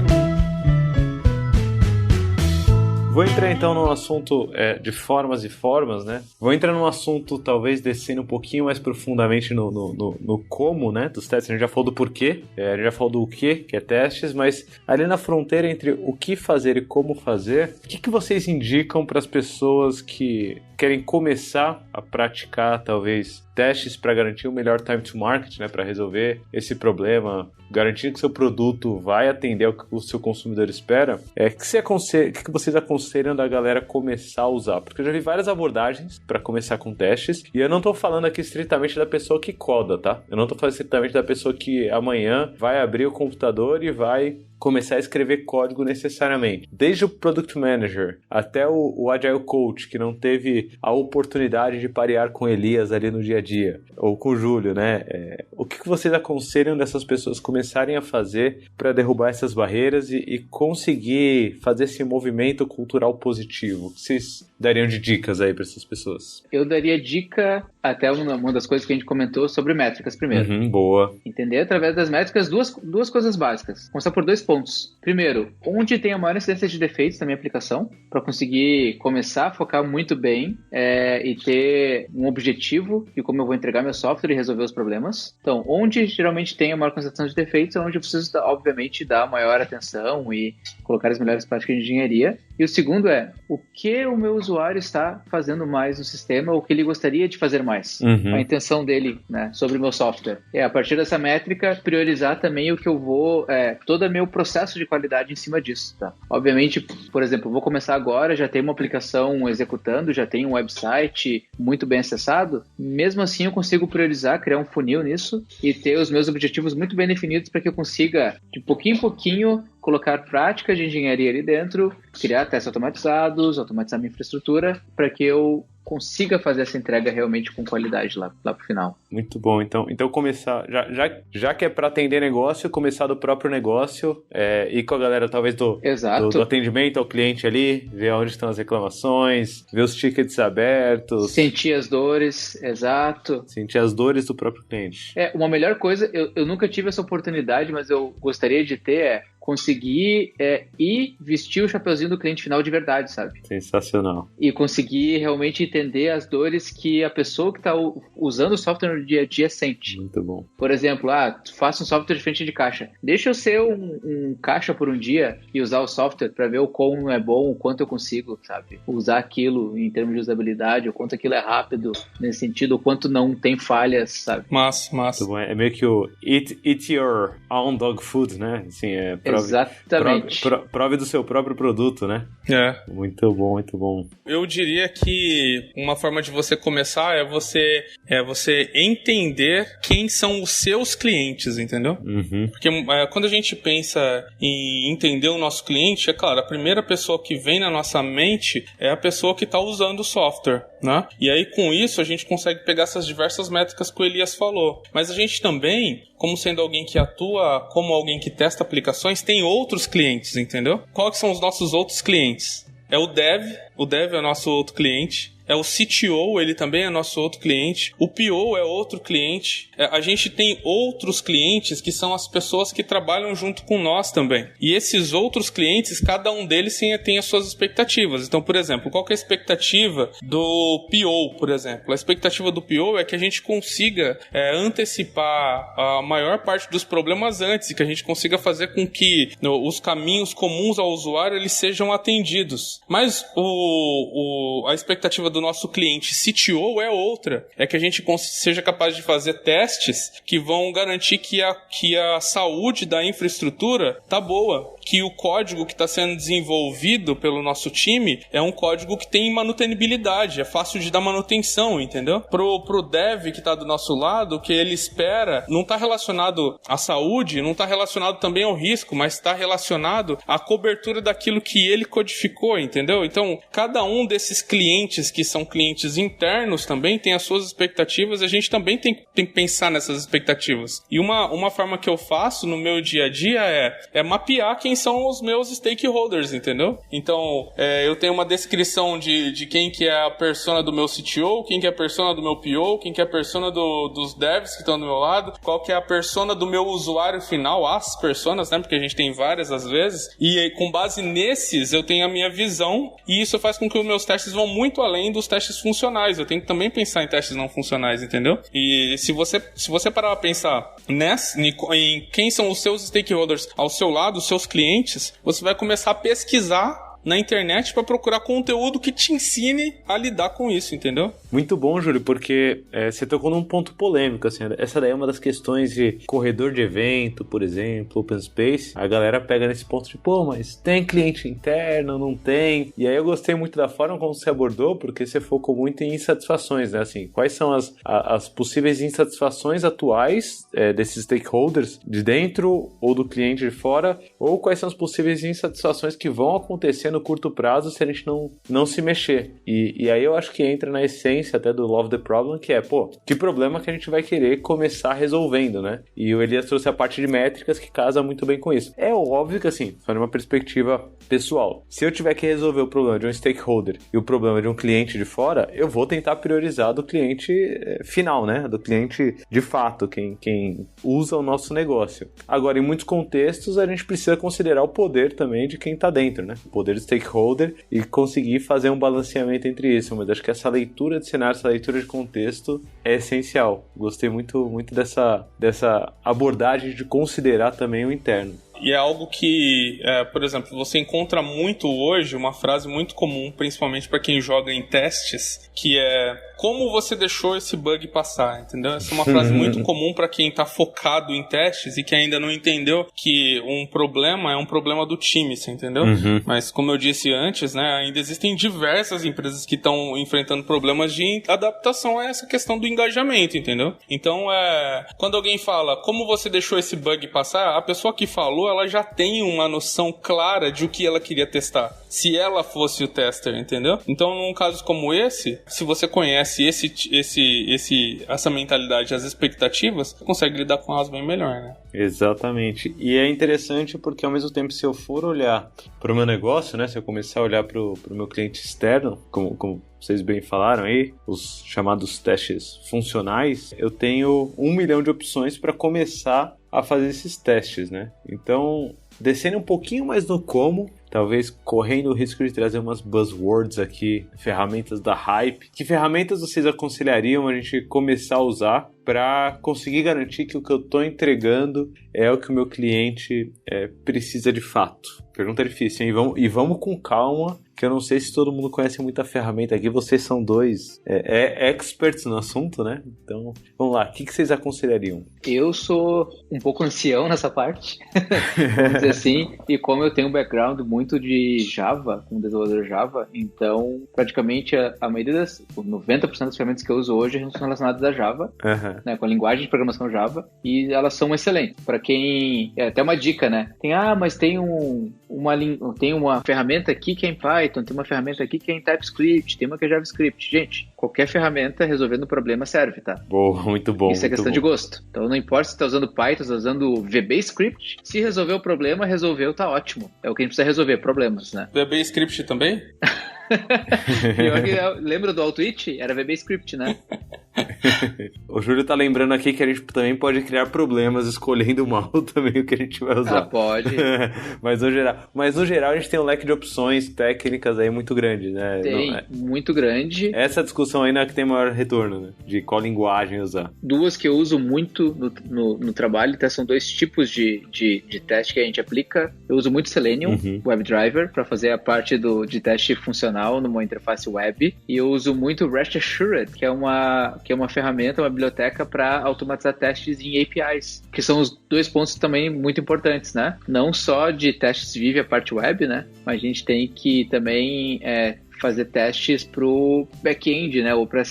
Vou entrar então no assunto de formas e formas, né? Vou entrar num assunto talvez descendo um pouquinho mais profundamente no como, né? Dos testes. A gente já falou do porquê, a gente já falou do que é testes, mas ali na fronteira entre o que fazer e como fazer, o que vocês indicam para as pessoas que querem começar a praticar talvez testes para garantir o melhor time to market, né? Para resolver esse problema, garantir que seu produto vai atender ao que o seu consumidor espera, o que vocês aconselham da galera começar a usar? Porque eu já vi várias abordagens para começar com testes, e eu não estou falando aqui estritamente da pessoa que coda, tá? Eu não estou falando estritamente da pessoa que amanhã vai abrir o computador e vai começar a escrever código necessariamente. Desde o Product Manager até o Agile Coach, que não teve a oportunidade de parear com Elias ali no dia a dia, ou com o Júlio, né? O que vocês aconselham dessas pessoas começarem a fazer para derrubar essas barreiras e conseguir fazer esse movimento cultural positivo? O que vocês dariam de dicas aí para essas pessoas? Eu daria dica, até uma das coisas que a gente comentou, sobre métricas primeiro. Boa. Entender através das métricas duas coisas básicas. Começar por 2 pontos. Primeiro, onde tem a maior incidência de defeitos na minha aplicação, para conseguir começar a focar muito bem e ter um objetivo de como eu vou entregar meu software e resolver os problemas. Então, onde geralmente tem a maior concentração de defeitos é onde eu preciso, obviamente, dar maior atenção e colocar as melhores práticas de engenharia. E o segundo é, o que o meu usuário está fazendo mais no sistema, o que ele gostaria de fazer mais. A intenção dele, né, sobre o meu software. A partir dessa métrica, priorizar também o que eu vou, todo o meu processo de qualidade em cima disso. Tá? Obviamente, por exemplo, vou começar agora, já tem uma aplicação executando, já tem um website muito bem acessado. Mesmo assim, eu consigo priorizar, criar um funil nisso e ter os meus objetivos muito bem definidos para que eu consiga, de pouquinho em pouquinho, colocar práticas de engenharia ali dentro, criar testes automatizados, automatizar minha infraestrutura, para que eu consiga fazer essa entrega realmente com qualidade lá pro final. Muito bom. Então começar, já que é para atender negócio, começar do próprio negócio, ir com a galera talvez do atendimento ao cliente ali, ver onde estão as reclamações, ver os tickets abertos. Sentir as dores, exato. Sentir as dores do próprio cliente. Uma melhor coisa, eu nunca tive essa oportunidade, mas eu gostaria de ter, conseguir ir vestir o chapeuzinho do cliente final de verdade, sabe? Sensacional. E conseguir realmente entender as dores que a pessoa que está usando o software no dia a dia sente. Muito bom. Por exemplo, faça um software de frente de caixa. Deixa eu ser um caixa por um dia e usar o software para ver o quão é bom, o quanto eu consigo, sabe? Usar aquilo em termos de usabilidade, o quanto aquilo é rápido nesse sentido, o quanto não tem falhas, sabe? Massa. Muito bom. É meio que o eat your own dog food, né? Assim, exatamente. Prove do seu próprio produto, né? Muito bom, muito bom. Eu diria que uma forma de você começar é você entender quem são os seus clientes, entendeu? Porque quando a gente pensa em entender o nosso cliente, é claro, a primeira pessoa que vem na nossa mente é a pessoa que está usando o software, né? E aí com isso a gente consegue pegar essas diversas métricas que o Elias falou. Mas a gente também, como sendo alguém que atua como alguém que testa aplicações, tem outros clientes, entendeu? Quais são os nossos outros clientes? É o Dev é o nosso outro cliente. É o CTO, ele também é nosso outro cliente. O PO é outro cliente. A gente tem outros clientes que são as pessoas que trabalham junto com nós também. E esses outros clientes, cada um deles tem as suas expectativas. Então, por exemplo, qual que é a expectativa do PO, por exemplo? A expectativa do PO é que a gente consiga antecipar a maior parte dos problemas antes e que a gente consiga fazer com que os caminhos comuns ao usuário eles sejam atendidos. Mas a expectativa do nosso cliente CTO é outra. É que a gente seja capaz de fazer testes que vão garantir que a saúde da infraestrutura tá boa. Que o código que está sendo desenvolvido pelo nosso time é um código que tem manutenibilidade, é fácil de dar manutenção, entendeu? Pro dev que está do nosso lado, o que ele espera não está relacionado à saúde, não está relacionado também ao risco, mas está relacionado à cobertura daquilo que ele codificou, entendeu? Então, cada um desses clientes que são clientes internos também tem as suas expectativas, a gente também tem que pensar nessas expectativas. E uma forma que eu faço no meu dia a dia é mapear quem são os meus stakeholders, entendeu? Então, eu tenho uma descrição de quem que é a persona do meu CTO, quem que é a persona do meu PO, quem que é a persona dos devs que estão do meu lado, qual que é a persona do meu usuário final, as personas, né? Porque a gente tem várias às vezes, e com base nesses eu tenho a minha visão, e isso faz com que os meus testes vão muito além dos testes funcionais. Eu tenho que também pensar em testes não funcionais, entendeu? E se você parar a pensar em quem são os seus stakeholders ao seu lado, os seus clientes, você vai começar a pesquisar na internet para procurar conteúdo que te ensine a lidar com isso, entendeu? Muito bom, Júlio, porque você tocou num ponto polêmico, assim, essa daí é uma das questões de corredor de evento, por exemplo, open space, a galera pega nesse ponto de, pô, mas tem cliente interno, não tem? E aí eu gostei muito da forma como você abordou, porque você focou muito em insatisfações, né, assim, quais são as possíveis insatisfações atuais desses stakeholders de dentro ou do cliente de fora, ou quais são as possíveis insatisfações que vão acontecer no curto prazo se a gente não se mexer. E aí eu acho que entra na essência até do Love the Problem, que é, pô, que problema que a gente vai querer começar resolvendo, né? E o Elias trouxe a parte de métricas que casa muito bem com isso. É óbvio que, assim, só de uma perspectiva pessoal, se eu tiver que resolver o problema de um stakeholder e o problema de um cliente de fora, eu vou tentar priorizar do cliente final, né? Do cliente de fato, quem usa o nosso negócio. Agora, em muitos contextos, a gente precisa considerar o poder também de quem está dentro, né? O poder do stakeholder e conseguir fazer um balanceamento entre isso. Mas acho que essa leitura de cenário, essa leitura de contexto é essencial. Gostei muito dessa abordagem de considerar também o interno. E é algo que, por exemplo, você encontra muito hoje, uma frase muito comum, principalmente para quem joga em testes, que é: como você deixou esse bug passar, entendeu? Essa é uma frase muito comum para quem está focado em testes e que ainda não entendeu que um problema é um problema do time, você entendeu? Mas como eu disse antes, né, ainda existem diversas empresas que estão enfrentando problemas de adaptação a essa questão do engajamento, entendeu? Então, quando alguém fala como você deixou esse bug passar, a pessoa que falou, ela já tem uma noção clara de o que ela queria testar, se ela fosse o tester, entendeu? Então, num caso como esse, se você conhece essa mentalidade, as expectativas, você consegue lidar com elas bem melhor, né? Exatamente. E é interessante porque, ao mesmo tempo, se eu for olhar para o meu negócio, né, se eu começar a olhar para o meu cliente externo, como vocês bem falaram aí, os chamados testes funcionais, eu tenho 1 milhão de opções para começar a fazer esses testes, né? Então, descendo um pouquinho mais no como, talvez correndo o risco de trazer umas buzzwords aqui, ferramentas da hype. Que ferramentas vocês aconselhariam a gente começar a usar para conseguir garantir que o que eu estou entregando é o que o meu cliente precisa de fato? Pergunta difícil, hein? E vamos com calma, que eu não sei se todo mundo conhece muita ferramenta aqui. Vocês são dois experts no assunto, né? Então, vamos lá. O que vocês aconselhariam? Eu sou um pouco ancião nessa parte, vamos dizer assim. E como eu tenho um background muito de Java, como desenvolvedor Java, então, praticamente, a maioria 90% das ferramentas que eu uso hoje são relacionadas a Java, né, com a linguagem de programação Java, e elas são excelentes. Para quem... até uma dica, né? Mas tem uma ferramenta aqui que é em Python, tem uma ferramenta aqui que é em TypeScript, tem uma que é JavaScript. Gente, qualquer ferramenta resolvendo o problema serve, tá? Boa, muito bom. Isso é questão de gosto. Então não importa se você tá usando Python, se tá usando VBScript, se resolver o problema, resolveu, tá ótimo. É o que a gente precisa resolver, problemas, né? VBScript também? Lembra do AutoIt? Era VBScript, né? O Júlio tá lembrando aqui que a gente também pode criar problemas escolhendo mal também o que a gente vai usar. Pode. Mas no geral a gente tem um leque de opções técnicas aí muito grande, né? Muito grande. Essa discussão aí não é que tem maior retorno, né? De qual linguagem usar. Duas que eu uso muito no trabalho, então são dois tipos de teste que a gente aplica. Eu uso muito Selenium, WebDriver, para fazer a parte de teste funcional numa interface web. E eu uso muito Rest Assured, que é uma ferramenta, uma biblioteca para automatizar testes em APIs, que são os dois pontos também muito importantes, né? Não só de testes vive a parte web, né? Mas a gente tem que também fazer testes pro back-end, né? Ou para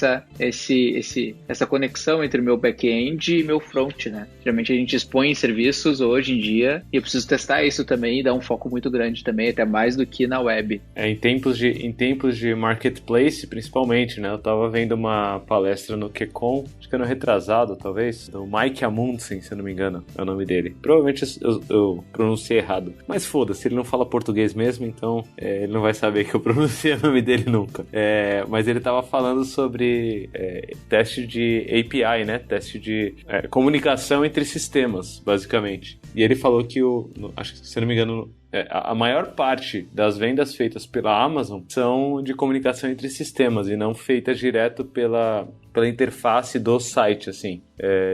essa conexão entre meu back-end e meu front, né? Geralmente a gente expõe em serviços hoje em dia e eu preciso testar isso também e dar um foco muito grande também, até mais do que na web. Em tempos de marketplace, principalmente, né? Eu tava vendo uma palestra no QCon, acho que ano retrasado, talvez, do Mike Amundsen, se eu não me engano, é o nome dele. Provavelmente eu pronunciei errado, mas foda-se, ele não fala português mesmo, então ele não vai saber que eu pronunciei o nome dele nunca. Mas ele tava falando sobre teste de API, né? Teste de comunicação entre sistemas, basicamente. E ele falou que acho que, se eu não me engano, a maior parte das vendas feitas pela Amazon são de comunicação entre sistemas e não feitas direto pela interface do site, assim.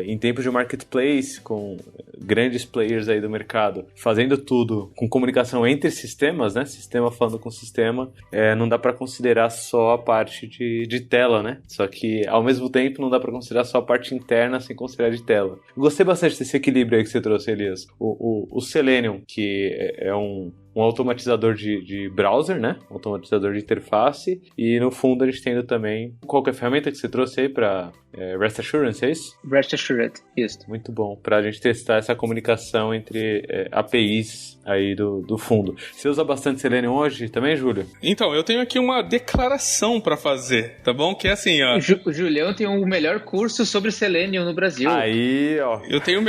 Em tempos de marketplace, com grandes players aí do mercado, fazendo tudo com comunicação entre sistemas, né? Sistema falando com sistema, não dá para considerar só a parte de tela, né? Só que, ao mesmo tempo, não dá para considerar só a parte interna sem considerar de tela. Eu gostei bastante desse equilíbrio aí que você trouxe, Elias. O Selenium, que é um automatizador de browser, né? Um automatizador de interface. E no fundo a gente tem também... Qual que é a ferramenta que você trouxe aí para REST Assurance, é isso? REST Assured, isso. Muito bom. Para a gente testar essa comunicação entre APIs aí do fundo. Você usa bastante Selenium hoje também, Júlio? Então, eu tenho aqui uma declaração para fazer, tá bom? Que é assim, ó... O Julião tem o melhor curso sobre Selenium no Brasil. Aí, ó. Eu tenho o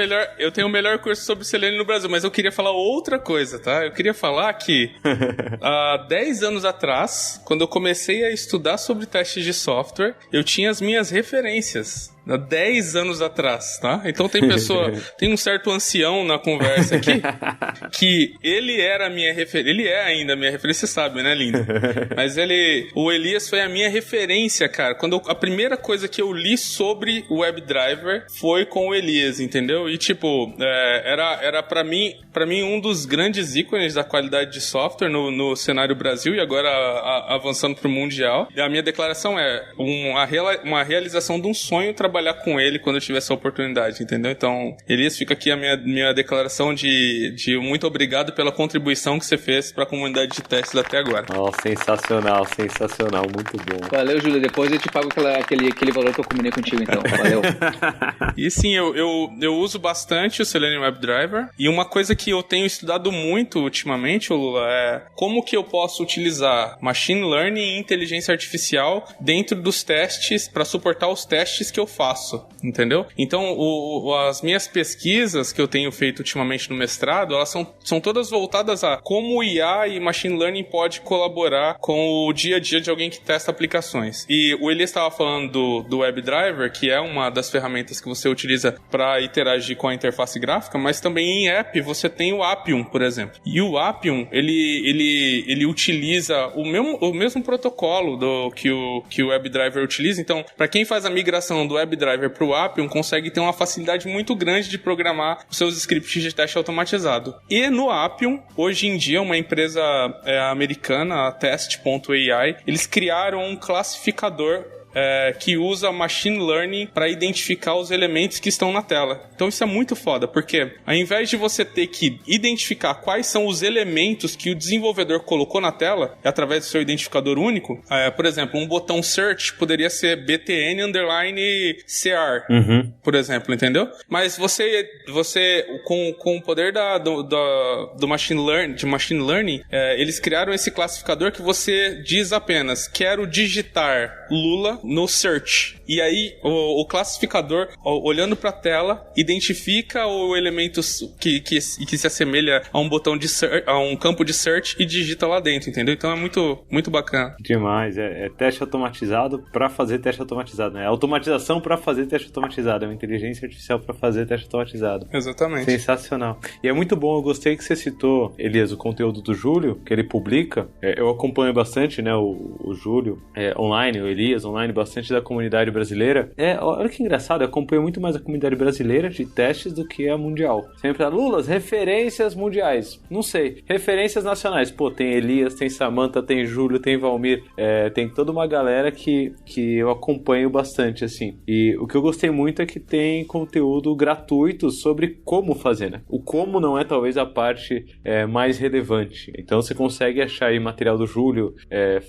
melhor curso sobre Selenium no Brasil, mas eu queria falar outra coisa, tá? Eu queria falar que há 10 anos atrás, quando eu comecei a estudar sobre testes de software, eu tinha as minhas referências. Há 10 anos atrás, tá? Então tem um certo ancião na conversa aqui, que ele era a minha referência, ele é ainda a minha referência, você sabe, né, lindo? Mas o Elias foi a minha referência, cara. A primeira coisa que eu li sobre o WebDriver foi com o Elias, entendeu? E tipo, era pra mim um dos grandes ícones da qualidade de software no cenário Brasil e agora avançando pro mundial. E a minha declaração é uma realização de um sonho trabalhar com ele quando eu tiver essa oportunidade, entendeu? Então, Elias, fica aqui a minha declaração de muito obrigado pela contribuição que você fez para a comunidade de testes até agora. Sensacional, muito bom. Valeu, Júlio, depois eu te pago aquele valor que eu combinei contigo, então. Valeu. E sim, eu uso bastante o Selenium WebDriver, e uma coisa que eu tenho estudado muito ultimamente, Lula, é como que eu posso utilizar Machine Learning e Inteligência Artificial dentro dos testes, para suportar os testes que eu faço, entendeu? Então, as minhas pesquisas que eu tenho feito ultimamente no mestrado, elas são todas voltadas a como o IA e Machine Learning pode colaborar com o dia a dia de alguém que testa aplicações. E o Elias estava falando do WebDriver, que é uma das ferramentas que você utiliza para interagir com a interface gráfica, mas também em app você tem o Appium, por exemplo. E o Appium, ele utiliza o mesmo protocolo que o WebDriver utiliza. Então, para quem faz a migração do WebDriver para o Appium, consegue ter uma facilidade muito grande de programar os seus scripts de teste automatizado. E no Appium, hoje em dia, uma empresa americana, a Test.ai, eles criaram um classificador que usa Machine Learning para identificar os elementos que estão na tela. Então isso é muito foda, porque ao invés de você ter que identificar quais são os elementos que o desenvolvedor colocou na tela, através do seu identificador único, por exemplo, um botão Search poderia ser BTN_CR, por exemplo, entendeu? Mas você com o poder do Machine Learning, eles criaram esse classificador que você diz apenas, quero digitar Lula no search. E aí o classificador, olhando para a tela, identifica o elemento que se assemelha a um botão de search, a um campo de search, e digita lá dentro, entendeu? Então é muito, muito bacana. Demais. É teste automatizado para fazer teste automatizado, né? Automatização para fazer teste automatizado. É uma inteligência artificial para fazer teste automatizado. Exatamente. Sensacional. E é muito bom, eu gostei que você citou, Elias, o conteúdo do Júlio, que ele publica. Eu acompanho bastante, né, o Júlio online, o Elias online, bastante da comunidade brasileira. Olha que engraçado, eu acompanho muito mais a comunidade brasileira de testes do que a mundial. Sempre Lulas, referências mundiais. Não sei, referências nacionais. Pô, tem Elias, tem Samantha, tem Júlio, tem Valmir, tem toda uma galera que eu acompanho bastante, assim. E o que eu gostei muito é que tem conteúdo gratuito sobre como fazer, né? O como não é talvez a parte mais relevante. Então você consegue achar aí material do Júlio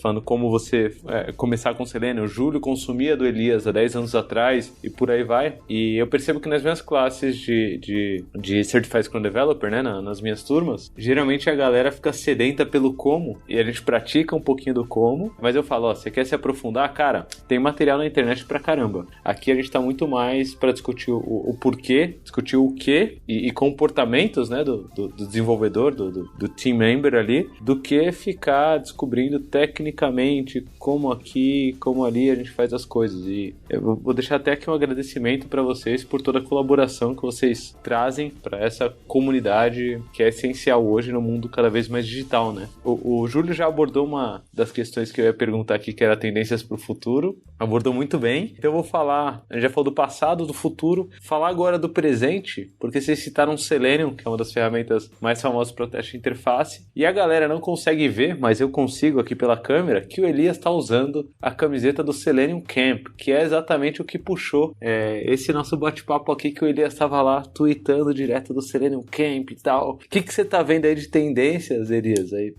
falando como você começar com Selenium. O Júlio consumia do Elias há 10 anos atrás e por aí vai. E eu percebo que nas minhas classes de Certified Scrum Developer, né, nas minhas turmas, geralmente a galera fica sedenta pelo como e a gente pratica um pouquinho do como, mas eu falo, você quer se aprofundar? Cara, tem material na internet pra caramba. Aqui a gente tá muito mais pra discutir o porquê, discutir o que e comportamentos, né, do desenvolvedor, do team member ali, do que ficar descobrindo tecnicamente como aqui, como ali. A gente faz as coisas. E eu vou deixar até aqui um agradecimento para vocês por toda a colaboração que vocês trazem para essa comunidade que é essencial hoje no mundo cada vez mais digital, né? O Júlio já abordou uma das questões que eu ia perguntar aqui, que era tendências para o futuro. Abordou muito bem. Então eu vou falar, a gente já falou do passado, do futuro, falar agora do presente, porque vocês citaram o Selenium, que é uma das ferramentas mais famosas para o teste de interface, e a galera não consegue ver, mas eu consigo aqui pela câmera, que o Elias está usando a camiseta do Selenium Camp, que é exatamente o que puxou esse nosso bate-papo aqui, que o Elias estava lá tweetando direto do Selenium Camp e tal. O que você está vendo aí de tendências, Elias, aí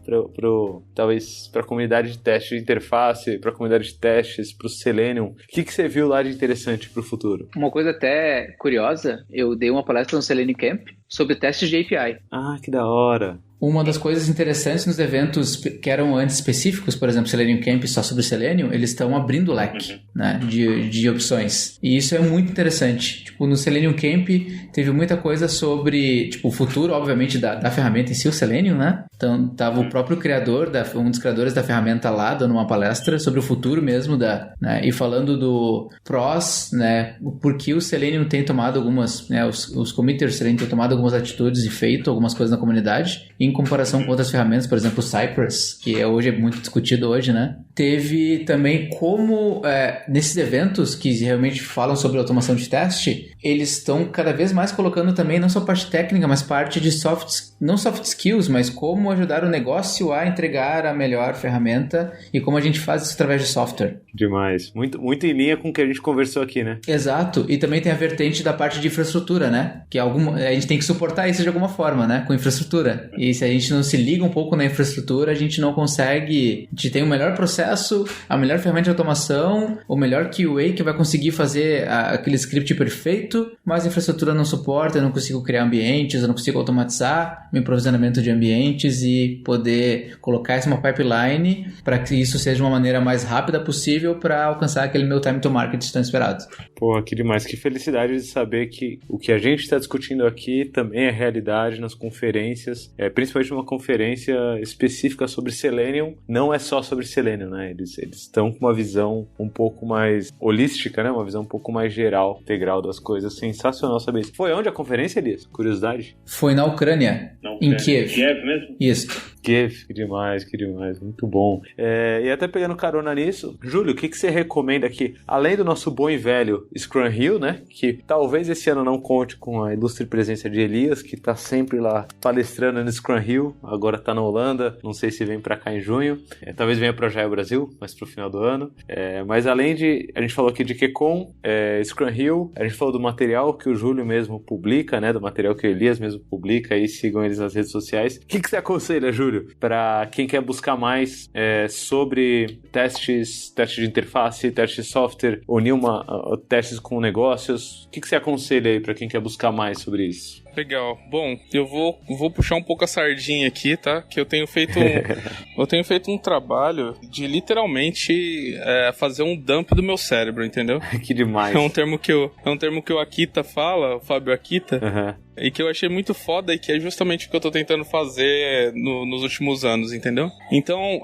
talvez para a comunidade de teste de interface, para a comunidade de testes, para o Selenium? O que você viu lá de interessante para o futuro? Uma coisa até curiosa, eu dei uma palestra no Selenium Camp sobre testes de API. Ah, que da hora! Uma das coisas interessantes nos eventos que eram antes específicos, por exemplo, Selenium Camp só sobre Selenium, eles estão abrindo o leque, né, de opções. E isso é muito interessante. Tipo, no Selenium Camp teve muita coisa sobre, tipo, o futuro, obviamente, da ferramenta em si, o Selenium, né? Então, tava o próprio criador, um dos criadores da ferramenta lá, dando uma palestra sobre o futuro mesmo, né, e falando do pros, né, por que o Selenium tem tomado algumas, né, os committers Selenium têm tomado algumas atitudes e feito algumas coisas na comunidade, em comparação com outras ferramentas, por exemplo, o Cypress, que hoje é muito discutido hoje, né? Teve também como, nesses eventos que realmente falam sobre automação de teste, eles estão cada vez mais colocando também não só parte técnica, mas parte de não soft skills, mas como ajudar o negócio a entregar a melhor ferramenta e como a gente faz isso através de software. Demais. Muito, muito em linha com o que a gente conversou aqui, né? Exato. E também tem a vertente da parte de infraestrutura, né? Que a gente tem que suportar isso de alguma forma, né? Com infraestrutura. E se a gente não se liga um pouco na infraestrutura, a gente não consegue... A gente tem o melhor processo, a melhor ferramenta de automação, o melhor QA que vai conseguir fazer aquele script perfeito, mas a infraestrutura não suporta, eu não consigo criar ambientes, eu não consigo automatizar meu provisionamento de ambientes e poder colocar isso numa pipeline para que isso seja uma maneira mais rápida possível para alcançar aquele meu time to market tão esperado. Pô, que demais. Que felicidade de saber que o que a gente está discutindo aqui também é realidade nas conferências, principalmente uma conferência específica sobre Selenium. Não é só sobre Selenium, né? Eles estão com uma visão um pouco mais holística, né? Uma visão um pouco mais geral, integral das coisas. Sensacional saber isso. Foi onde a conferência, Elias? Curiosidade? Foi na Ucrânia. Em Kiev. Kiev mesmo? Isso. Kiev, que demais, muito bom. E até pegando carona nisso, Júlio, o que você recomenda aqui? Além do nosso bom e velho Scrum Hill, né? Que talvez esse ano não conte com a ilustre presença de Elias, que tá sempre lá palestrando no Scrum Hill, agora tá na Holanda, não sei se vem pra cá em junho, talvez venha pra Jaio Brasil, mas pro final do ano. Mas além de, a gente falou aqui de QCon, Scrum Hill, a gente falou do material que o Júlio mesmo publica, né? Do material que o Elias mesmo publica, aí sigam eles nas redes sociais. O que você aconselha, Júlio, para quem quer buscar mais sobre testes de interface, testes de software, unir testes com negócios? O que você aconselha aí para quem quer buscar mais sobre isso? Legal. Bom, eu vou puxar um pouco a sardinha aqui, tá? Que eu tenho feito um trabalho de literalmente fazer um dump do meu cérebro, entendeu? Que demais. É um termo que o Akita fala, o Fábio Akita. Uhum. E que eu achei muito foda e que é justamente o que eu tô tentando fazer nos últimos anos, entendeu? Então,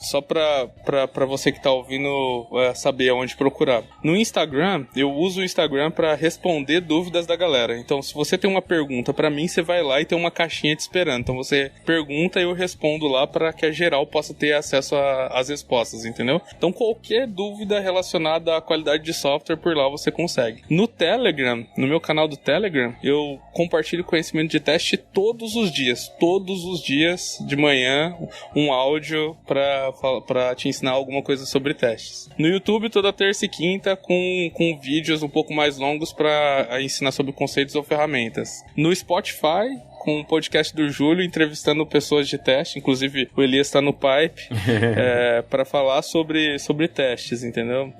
só pra você que tá ouvindo saber aonde procurar. No Instagram, eu uso o Instagram pra responder dúvidas da galera. Então, se você tem uma pergunta pra mim, você vai lá e tem uma caixinha te esperando. Então, você pergunta e eu respondo lá pra que a geral possa ter acesso às respostas, entendeu? Então, qualquer dúvida relacionada à qualidade de software por lá você consegue. No Telegram, no meu canal do Telegram, eu compartilho conhecimento de teste todos os dias de manhã, um áudio pra te ensinar alguma coisa sobre testes. No YouTube, toda terça e quinta, com vídeos um pouco mais longos pra ensinar sobre conceitos ou ferramentas. No Spotify, com um podcast do Júlio entrevistando pessoas de teste, inclusive o Elias está no Pipe, para falar sobre testes, entendeu?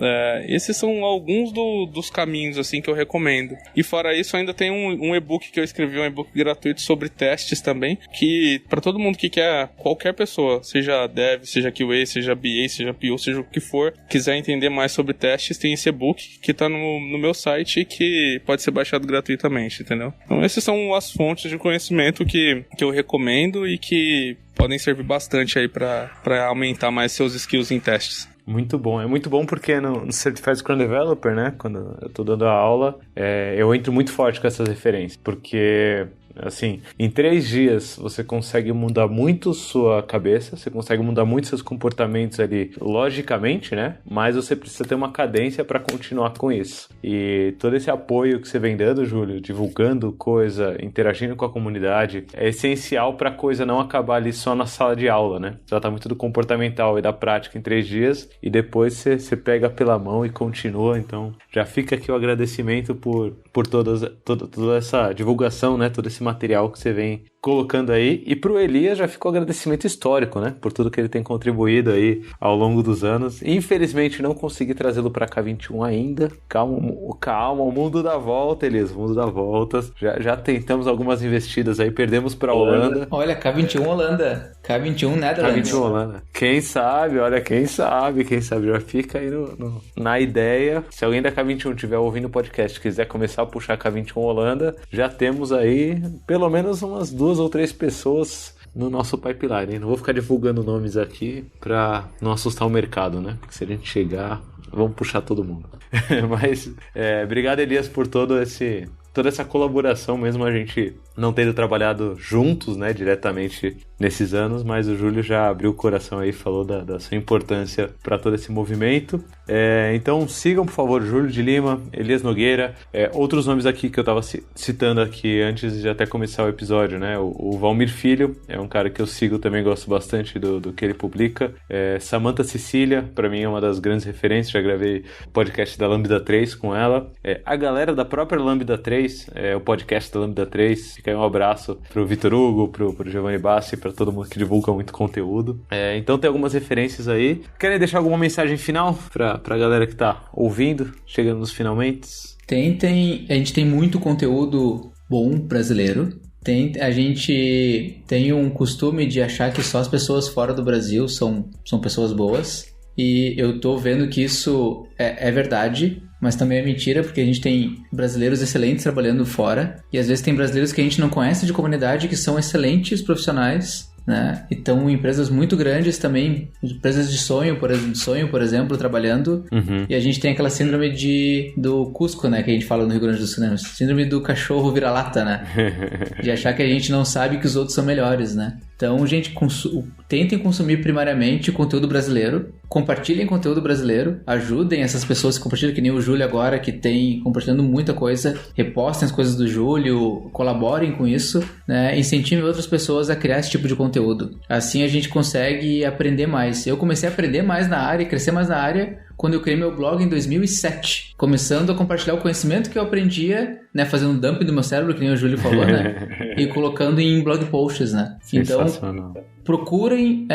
Esses são alguns dos caminhos assim que eu recomendo. E fora isso, ainda tem um e-book que eu escrevi, um e-book gratuito sobre testes também, que para todo mundo que quer, qualquer pessoa, seja dev, seja QA, seja BA, seja PO, seja o que for, quiser entender mais sobre testes, tem esse e-book que está no meu site e que pode ser baixado gratuitamente, entendeu? Então essas são as fontes de conhecimento que eu recomendo e que podem servir bastante aí para aumentar mais seus skills em testes. Muito bom. É muito bom porque no Certified Scrum Developer, né, quando eu tô dando a aula, eu entro muito forte com essas referências, porque... Assim, em 3 dias você consegue mudar muito sua cabeça, você consegue mudar muito seus comportamentos ali logicamente, né? Mas você precisa ter uma cadência para continuar com isso. E todo esse apoio que você vem dando, Júlio, divulgando coisa, interagindo com a comunidade, é essencial para a coisa não acabar ali só na sala de aula, né? Trata muito do comportamental e da prática em 3 dias e depois você pega pela mão e continua. Então, já fica aqui o agradecimento por toda essa divulgação, né? Todo esse material que você vem colocando aí. E pro Elias já ficou agradecimento histórico, né? Por tudo que ele tem contribuído aí ao longo dos anos. Infelizmente não consegui trazê-lo pra K21 ainda. Calma, o mundo dá volta, Elias. O mundo dá voltas. Já tentamos algumas investidas aí, perdemos pra Holanda. Olha, K21 Holanda. K21 Netherlands. K21 Holanda. Quem sabe, quem sabe. Já fica aí na ideia. Se alguém da K21 estiver ouvindo o podcast e quiser começar a puxar K21 Holanda, já temos aí pelo menos umas 2 ou 3 pessoas no nosso pipeline, hein? Não vou ficar divulgando nomes aqui pra não assustar o mercado, né? Porque se a gente chegar, vamos puxar todo mundo. Mas, obrigado, Elias, por toda essa colaboração, mesmo a gente não tendo trabalhado juntos, né, diretamente nesses anos, mas o Júlio já abriu o coração aí, falou da sua importância para todo esse movimento. Então sigam, por favor, Júlio de Lima, Elias Nogueira, outros nomes aqui que eu estava citando aqui antes de até começar o episódio, né, o Valmir Filho, é um cara que eu sigo também, gosto bastante do que ele publica. Samantha Cecília, para mim é uma das grandes referências, já gravei o podcast da Lambda 3 com ela. A galera da própria Lambda 3, o podcast da Lambda 3, fica aí um abraço pro Vitor Hugo, pro Giovanni Bassi, para todo mundo que divulga muito conteúdo. Então tem algumas referências aí. Querem deixar alguma mensagem final pra galera que tá ouvindo, chegando nos finalmente? A gente tem muito conteúdo bom brasileiro. A gente tem um costume de achar que só as pessoas fora do Brasil são pessoas boas. E eu tô vendo que isso é verdade, mas também é mentira, porque a gente tem brasileiros excelentes trabalhando fora, e às vezes tem brasileiros que a gente não conhece de comunidade que são excelentes profissionais, né? E estão em empresas muito grandes também, empresas de sonho, por exemplo, trabalhando. E a gente tem aquela síndrome do Cusco, né? Que a gente fala no Rio Grande do Sul, né? Síndrome do cachorro vira-lata, né? De achar que a gente não sabe que os outros são melhores, né? Então, gente, tentem consumir primariamente conteúdo brasileiro, compartilhem conteúdo brasileiro, ajudem essas pessoas que compartilham, que nem o Júlio agora, que tem compartilhando muita coisa, repostem as coisas do Júlio, colaborem com isso, né? Incentivem outras pessoas a criar esse tipo de conteúdo. Assim a gente consegue aprender mais. Eu comecei a aprender mais na área, crescer mais na área, quando eu criei meu blog em 2007, começando a compartilhar o conhecimento que eu aprendia, né, fazendo um dump do meu cérebro, que nem o Júlio falou, né, e colocando em blog posts, né. Então, procurem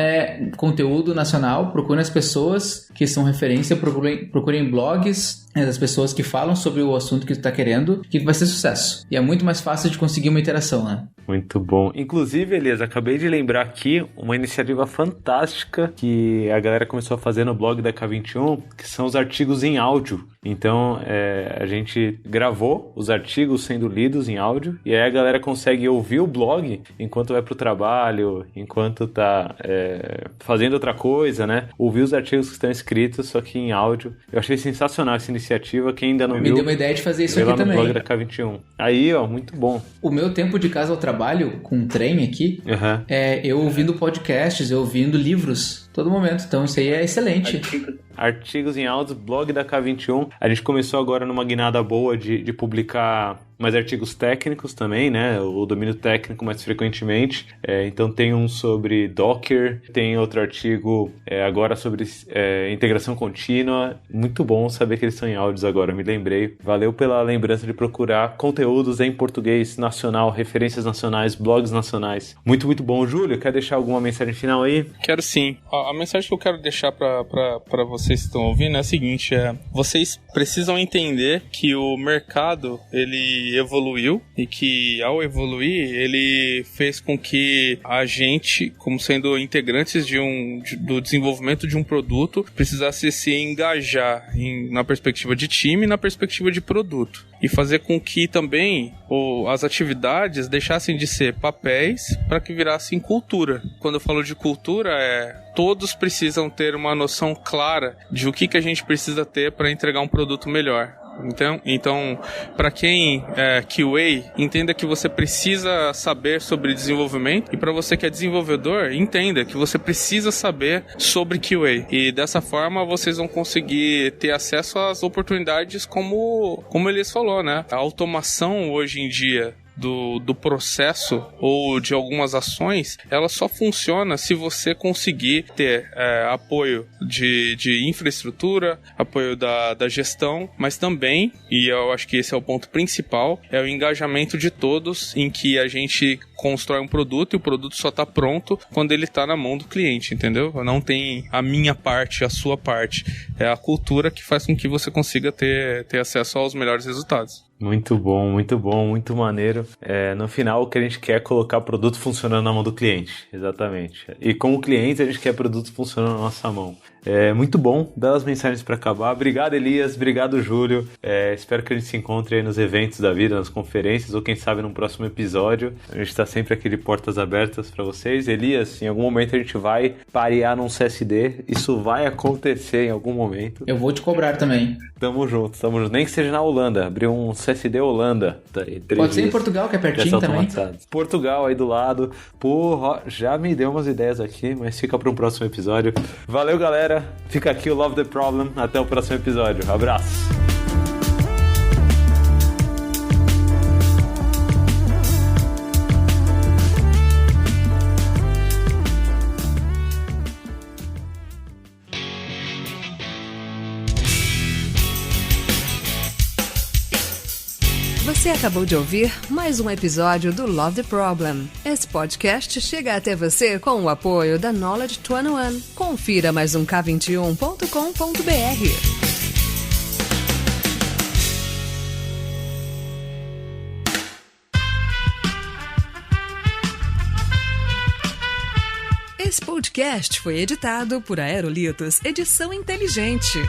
conteúdo nacional, procurem as pessoas que são referência, procurem blogs das pessoas que falam sobre o assunto que tu tá querendo, que vai ser sucesso. E é muito mais fácil de conseguir uma interação, né. Muito bom. Inclusive, Elias, acabei de lembrar aqui uma iniciativa fantástica que a galera começou a fazer no blog da K21, que são os artigos em áudio. Então, a gente gravou os artigos sendo lidos em áudio, e aí a galera consegue ouvir o blog enquanto vai pro trabalho, enquanto tá fazendo outra coisa, né? Ouvir os artigos que estão escritos, só que em áudio. Eu achei sensacional essa iniciativa. Quem ainda não viu... Me deu uma ideia de fazer isso aqui também. No blog da K21. Aí, ó, muito bom. O meu tempo de casa ao trabalho, com um trem aqui, eu ouvindo podcasts, eu ouvindo livros, todo momento. Então, isso aí é excelente. Artigos em áudio, blog da K21. A gente começou agora numa guinada boa de publicar mais artigos técnicos também, né? O domínio técnico mais frequentemente. Então tem um sobre Docker, tem outro artigo agora sobre integração contínua. Muito bom saber que eles estão em áudios agora, me lembrei. Valeu pela lembrança de procurar conteúdos em português nacional, referências nacionais, blogs nacionais. Muito, muito bom. Júlio, quer deixar alguma mensagem final aí? Quero sim. A mensagem que eu quero deixar para vocês que estão ouvindo é a seguinte, vocês precisam entender que o mercado, ele evoluiu, e que ao evoluir, ele fez com que a gente, como sendo integrantes do desenvolvimento de um produto, precisasse se engajar na perspectiva de time e na perspectiva de produto. E fazer com que também as atividades deixassem de ser papéis para que virassem cultura. Quando eu falo de cultura, todos precisam ter uma noção clara de o que a gente precisa ter para entregar um produto melhor. Então, para quem é QA, entenda que você precisa saber sobre desenvolvimento, e para você que é desenvolvedor, entenda que você precisa saber sobre QA. E dessa forma vocês vão conseguir ter acesso às oportunidades como ele falou, né? A automação hoje em dia do processo ou de algumas ações, ela só funciona se você conseguir ter apoio de infraestrutura, apoio da gestão, mas também, e eu acho que esse é o ponto principal, é o engajamento de todos, em que a gente constrói um produto e o produto só está pronto quando ele está na mão do cliente, entendeu? Não tem a minha parte, a sua parte. É a cultura que faz com que você consiga ter acesso aos melhores resultados. Muito bom, muito maneiro. No final, o que a gente quer é colocar o produto funcionando na mão do cliente, exatamente. E como cliente, a gente quer o produto funcionando na nossa mão. Muito bom, belas mensagens para acabar. Obrigado, Elias, obrigado, Júlio. Espero que a gente se encontre aí nos eventos da vida, nas conferências, ou quem sabe num próximo episódio. A gente está sempre aqui de portas abertas para vocês. Elias, em algum momento a gente vai parear num CSD. Isso vai acontecer em algum momento. Eu vou te cobrar também. Tamo junto. Nem que seja na Holanda. Abrir um CSD Holanda. Pode ser em Portugal, que é pertinho também. Portugal aí do lado. Porra, já me deu umas ideias aqui, mas fica para um próximo episódio. Valeu, galera. Fica aqui o Love the Problem. Até o próximo episódio. Abraço. Você acabou de ouvir mais um episódio do Love the Problem. Esse podcast chega até você com o apoio da Knowledge 21. Confira mais um K21.com.br. Esse podcast foi editado por Aerolitos Edição Inteligente.